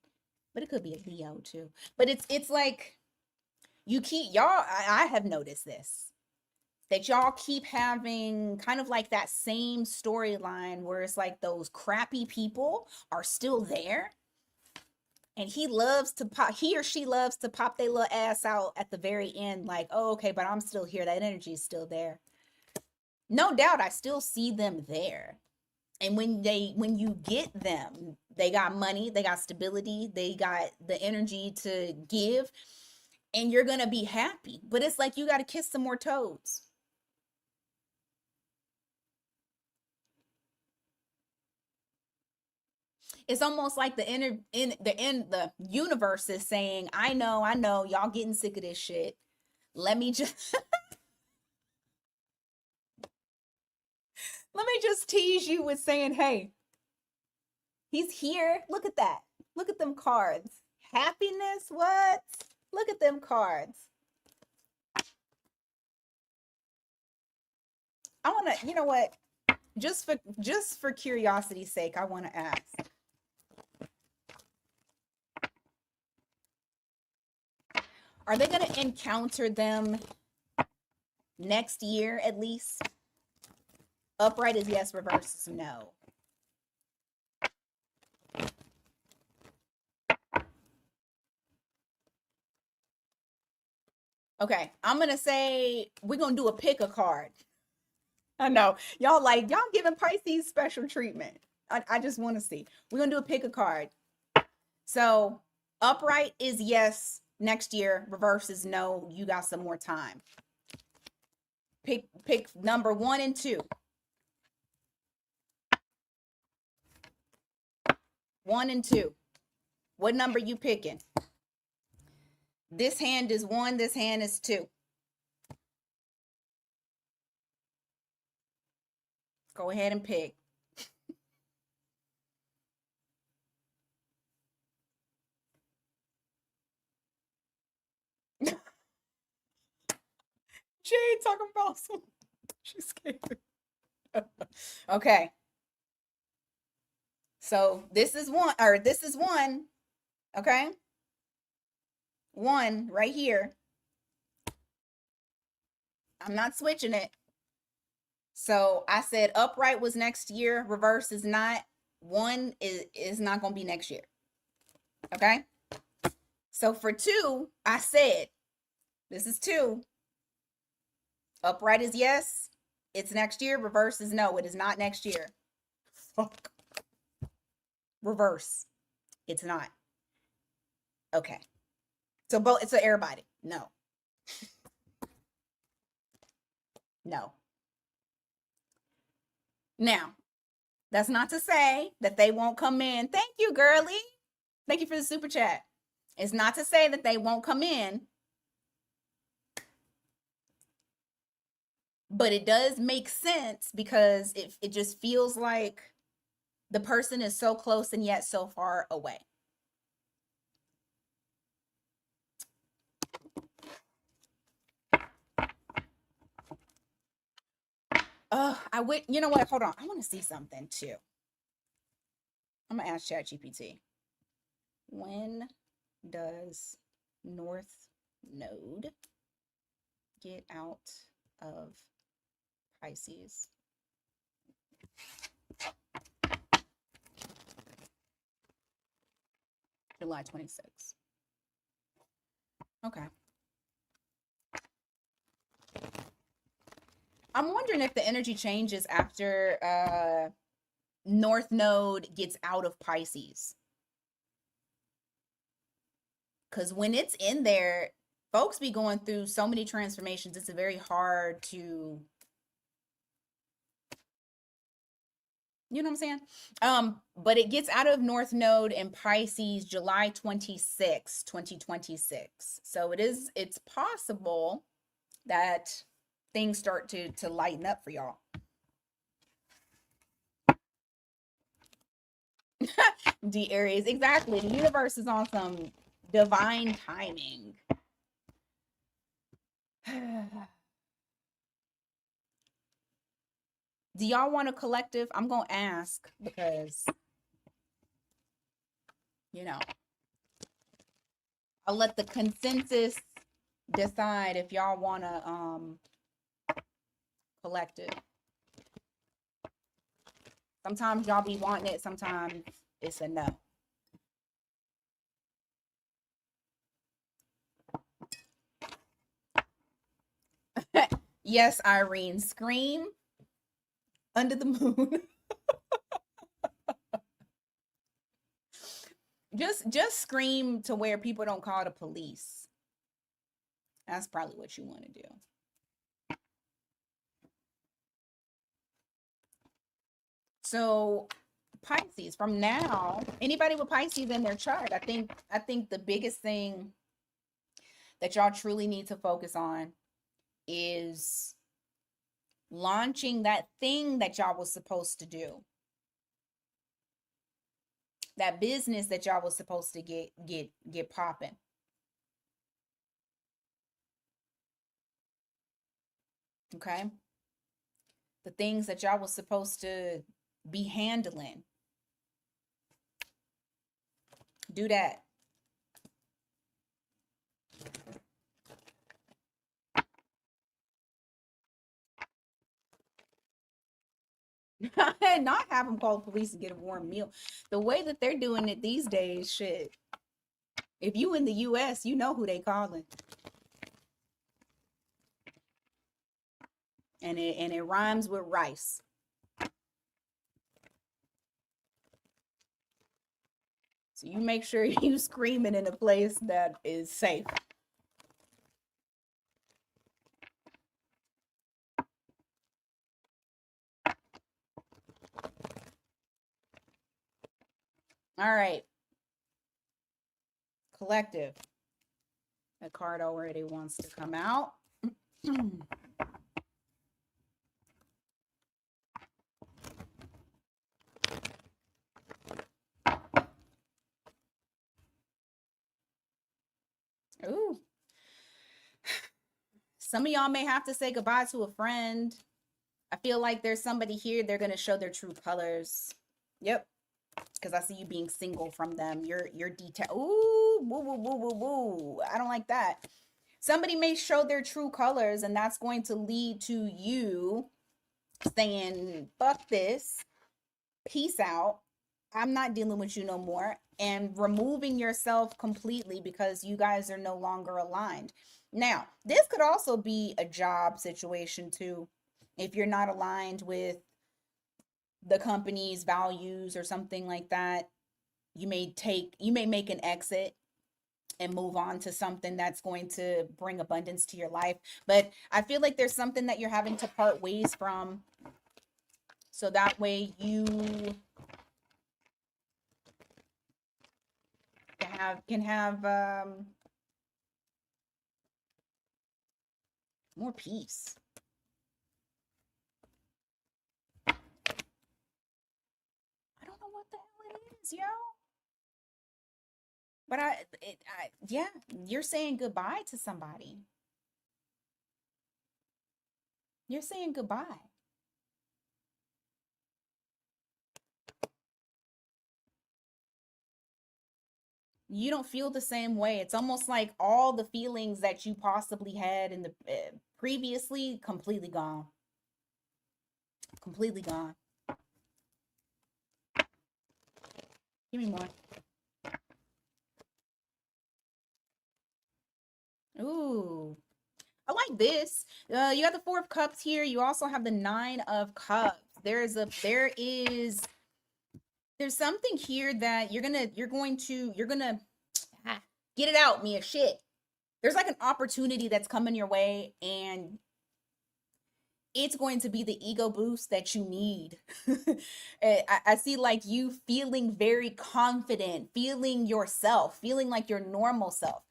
but it could be a Leo too. But it's like you keep y'all. I have noticed this, that y'all keep having kind of like that same storyline where it's like those crappy people are still there. And he or she loves to pop their little ass out at the very end, like, oh, okay, but I'm still here. That energy is still there. No doubt, I still see them there. And when you get them, they got money, they got stability, they got the energy to give, and you're gonna be happy. But it's like you got to kiss some more toads. It's almost like the universe is saying, I know, y'all getting sick of this shit. Let me just let me just tease you with saying, hey, he's here. Look at that. Look at them cards. Happiness, what? Look at them cards. I want to, you know what? Just for curiosity's sake, I want to ask. Are they going to encounter them next year at least? Upright is yes, reverse is no. Okay, I'm going to say we're going to do a pick a card. I know. Y'all giving Pisces special treatment. I just want to see. We're going to do a pick a card. So upright is yes, next year. Reverse is no, you got some more time. Pick number 1 and 2. 1 and 2. What number you picking? This hand is 1, this hand is 2. Go ahead and pick. Jade talking about some. She's scared. Okay. So this is 1, or this is 1. Okay. 1 right here. I'm not switching it. So I said upright was next year. Reverse is not. 1 is not going to be next year. Okay. So for 2, I said, this is 2. Upright is yes. It's next year. Reverse is no. It is not next year. Fuck. Reverse. It's not. Okay. So everybody. No. No. Now, that's not to say that they won't come in. Thank you, girly. Thank you for the super chat. It's not to say that they won't come in, but it does make sense because it just feels like the person is so close and yet so far away. I would, you know what? Hold on. I want to see something too. I'm gonna ask ChatGPT. When does North Node get out of Pisces? July 26th. Okay. I'm wondering if the energy changes after North Node gets out of Pisces. Because when it's in there, folks be going through so many transformations. It's very hard to, you know what I'm saying? But it gets out of North Node in Pisces July 26, 2026. So it's possible that things start to lighten up for y'all. D Aries, exactly. The universe is on some divine timing. Do y'all want a collective? I'm gonna ask because, you know, I'll let the consensus decide if y'all want a collective. Sometimes y'all be wanting it, sometimes it's a no. Yes, Irene, scream under the moon. just scream to where people don't call the police. That's probably what you want to do. So Pisces, from now, anybody with Pisces in their chart, I think the biggest thing that y'all truly need to focus on is launching that thing that y'all was supposed to do. That business that y'all was supposed to get popping. Okay? The things that y'all was supposed to be handling. Do that. Not have them call the police and get a warm meal. The way that they're doing it these days, shit. If you in the US, you know who they calling. And it rhymes with rice. So you make sure you screaming in a place that is safe. All right. Collective. The card already wants to come out. Ooh. Some of y'all may have to say goodbye to a friend. I feel like there's somebody here, they're going to show their true colors. Yep. Because I see you being single from them. You're detailed. Ooh, woo, woo, woo, woo, woo. I don't like that. Somebody may show their true colors, and that's going to lead to you saying, fuck this, peace out, I'm not dealing with you no more, and removing yourself completely because you guys are no longer aligned. Now, this could also be a job situation too. If you're not aligned with the company's values or something like that, you may make an exit and move on to something that's going to bring abundance to your life. But I feel like there's something that you're having to part ways from. So that way you can have more peace. I don't know what the hell it is, yo. But yeah, you're saying goodbye to somebody. You're saying goodbye. You don't feel the same way. It's almost like all the feelings that you possibly had in the previously completely gone. Completely gone. Give me more. Ooh. I like this. You got the Four of Cups here. You also have the Nine of Cups. There's something here that you're going to get it out, Mia. Shit. There's like an opportunity that's coming your way, and it's going to be the ego boost that you need. I see like you feeling very confident, feeling yourself, feeling like your normal self,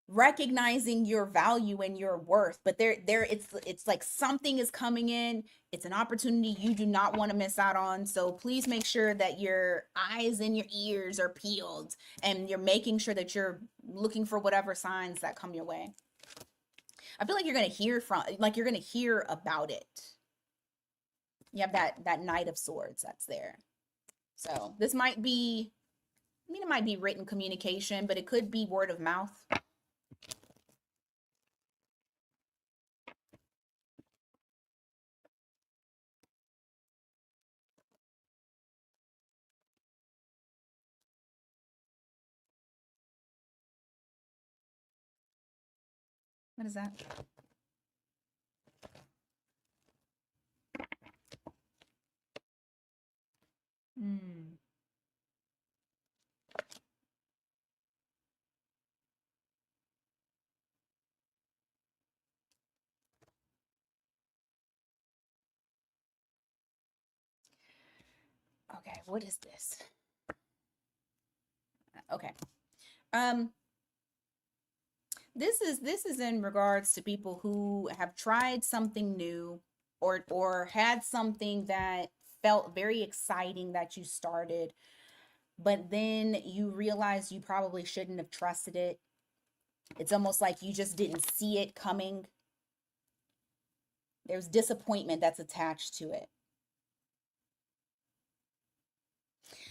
recognizing your value and your worth. But it's like something is coming in. It's an opportunity you do not want to miss out on. So please make sure that your eyes and your ears are peeled, and you're making sure that you're looking for whatever signs that come your way. I feel like you're gonna hear about it. You have that Knight of Swords that's there. So this might be, I mean, it might be written communication, but it could be word of mouth. What is that? Hmm. Okay, what is this? Okay. This is in regards to people who have tried something new, or had something that felt very exciting that you started, but then you realize you probably shouldn't have trusted it. It's almost like you just didn't see it coming. There's disappointment that's attached to it.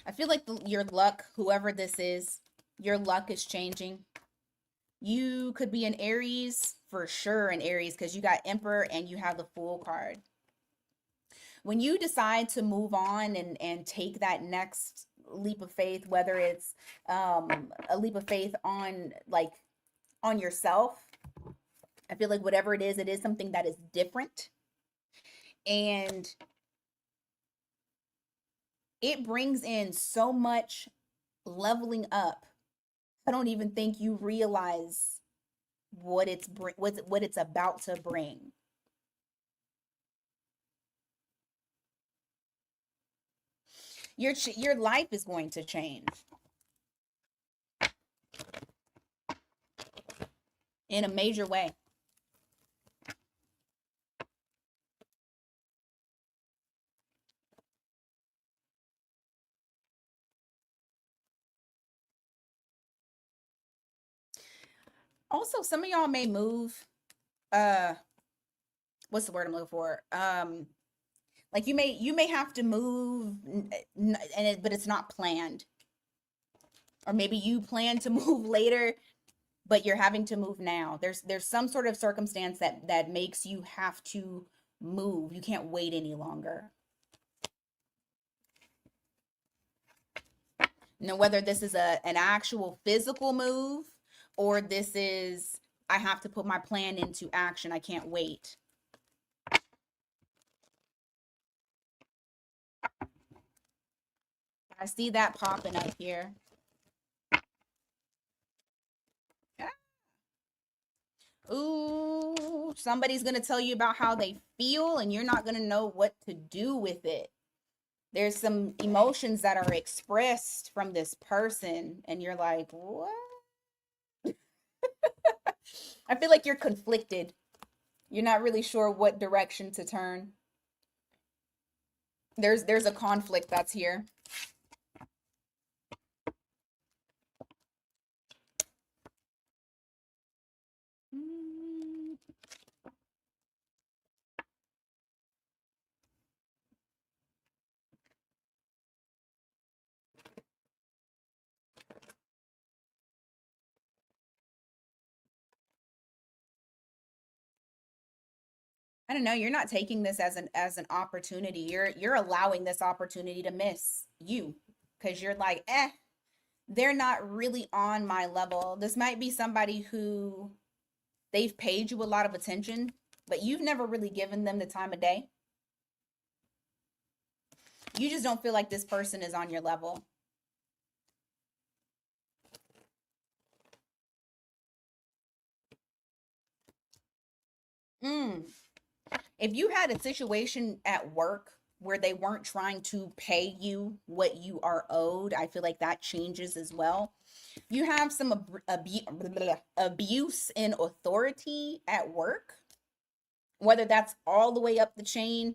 I feel like your luck, whoever this is, your luck is changing. You could be an Aries, for sure an Aries, because you got Emperor and you have the Fool card. When you decide to move on and take that next leap of faith, whether it's a leap of faith on yourself, I feel like whatever it is something that is different, and it brings in so much leveling up. I don't even think you realize what it's about to bring. Your life is going to change in a major way. Also, some of y'all may move. What's the word I'm looking for? Like you may have to move, but it's not planned. Or maybe you plan to move later, but you're having to move now. There's some sort of circumstance that makes you have to move. You can't wait any longer. Now, whether this is an actual physical move, or this is, I have to put my plan into action. I can't wait. I see that popping up here. Ooh, somebody's going to tell you about how they feel, and you're not going to know what to do with it. There's some emotions that are expressed from this person, and you're like, what? I feel like you're conflicted. You're not really sure what direction to turn. There's a conflict that's here. Mm. I don't know, you're not taking this as an opportunity. You're allowing this opportunity to miss you because you're like, they're not really on my level. This might be somebody who they've paid you a lot of attention, but you've never really given them the time of day. You just don't feel like this person is on your level. Mm. If you had a situation at work where they weren't trying to pay you what you are owed, I feel like that changes as well. You have some abuse in authority at work, whether that's all the way up the chain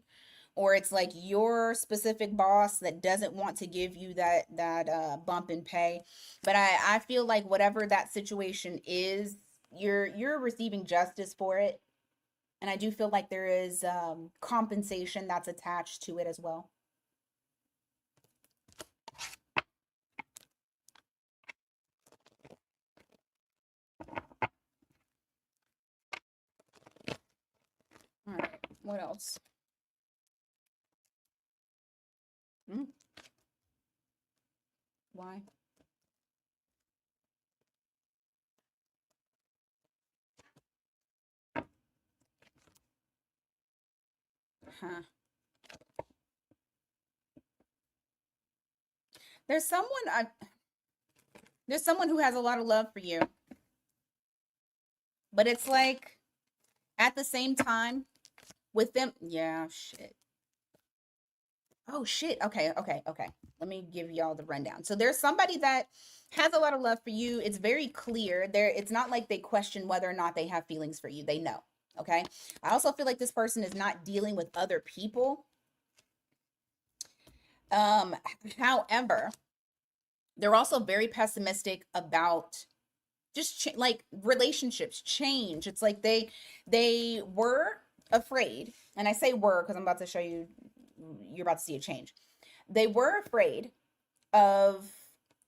or it's like your specific boss that doesn't want to give you that bump in pay. But I feel like whatever that situation is, you're receiving justice for it, and I do feel like there is compensation that's attached to it as well. All right, what else? Hmm? Why? Huh. There's someone I there's someone who has a lot of love for you, but it's like at the same time with them, yeah, shit. Oh shit. Okay, okay, okay. Let me give y'all the rundown. So there's somebody that has a lot of love for you. It's very clear. There it's not like they question whether or not they have feelings for you. They know. Okay? I also feel like this person is not dealing with other people. Um However, they're also very pessimistic about just like relationships change. It's like they were afraid, and I say were because I'm about to show you, you're about to see a change. They were afraid of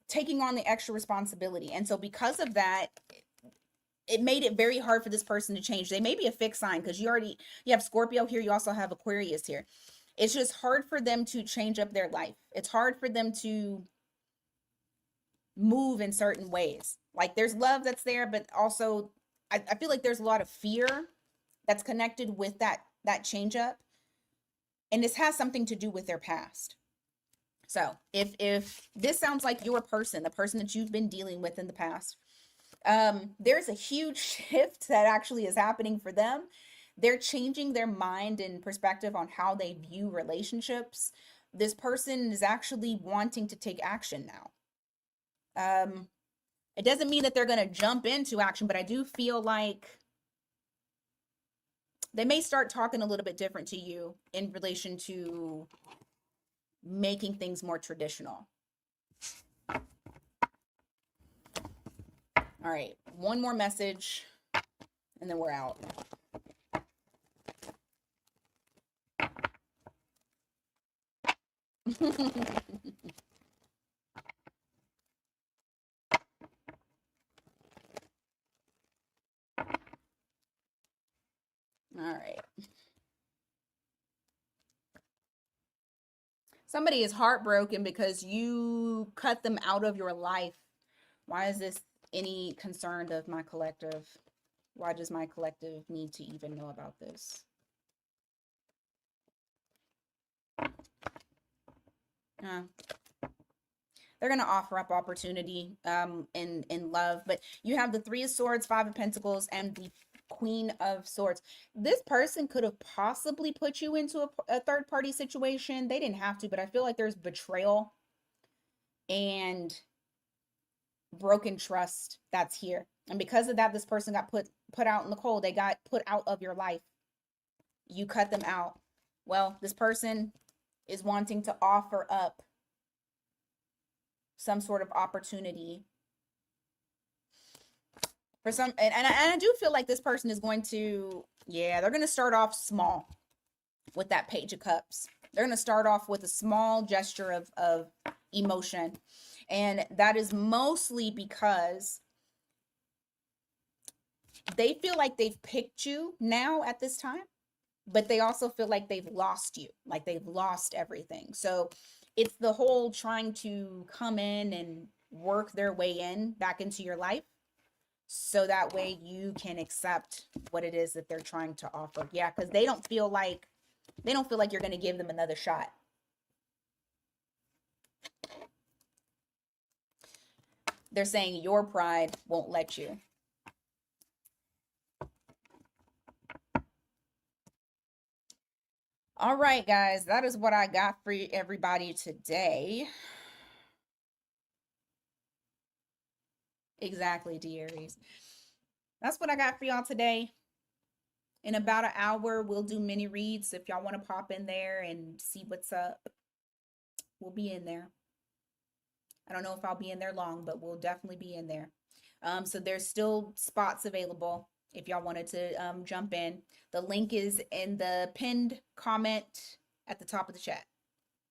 taking on the extra responsibility, and so because of that, it made it very hard for this person to change. They may be a fixed sign because you have Scorpio here, you also have Aquarius here. It's just hard for them to change up their life. It's hard for them to move in certain ways. Like there's love that's there, but also I feel like there's a lot of fear that's connected with that change up. And this has something to do with their past. So if this sounds like your person, the person that you've been dealing with in the past, there's a huge shift that actually is happening for them. They're changing their mind and perspective on how they view relationships. This person is actually wanting to take action now. Um, it doesn't mean that they're going to jump into action, but I do feel like they may start talking a little bit different to you in relation to making things more traditional. All right, one more message and then we're out. All right. Somebody is heartbroken because you cut them out of your life. Why is this any concern of my collective? Why does my collective need to even know about this? Uh, they're going to offer up opportunity in love, but you have the Three of Swords, Five of Pentacles, and the Queen of Swords. This person could have possibly put you into a third party situation. They didn't have to, but I feel like there's betrayal and broken trust that's here. And because of that, this person got put out in the cold. They got put out of your life. You cut them out. Well, this person is wanting to offer up some sort of opportunity for some, and I do feel like this person is going to, yeah, they're going to start off small with that Page of Cups. They're going to start off with a small gesture of emotion. And that is mostly because they feel like they've picked you now at this time, but they also feel like they've lost you, like they've lost everything. So it's the whole trying to come in and work their way in back into your life, so that way you can accept what it is that they're trying to offer. Yeah, because they don't feel like you're going to give them another shot. They're saying your pride won't let you. All right, guys, that is what I got for everybody today. Exactly, Aries. That's what I got for y'all today. In about an hour, we'll do mini reads. If y'all want to pop in there and see what's up, we'll be in there. I don't know if I'll be in there long, but we'll definitely be in there. So there's still spots available if y'all wanted to jump in. The link is in the pinned comment at the top of the chat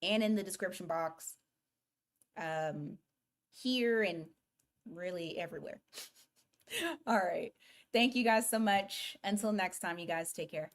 and in the description box here and really everywhere. All right. Thank you guys so much. Until next time, you guys take care.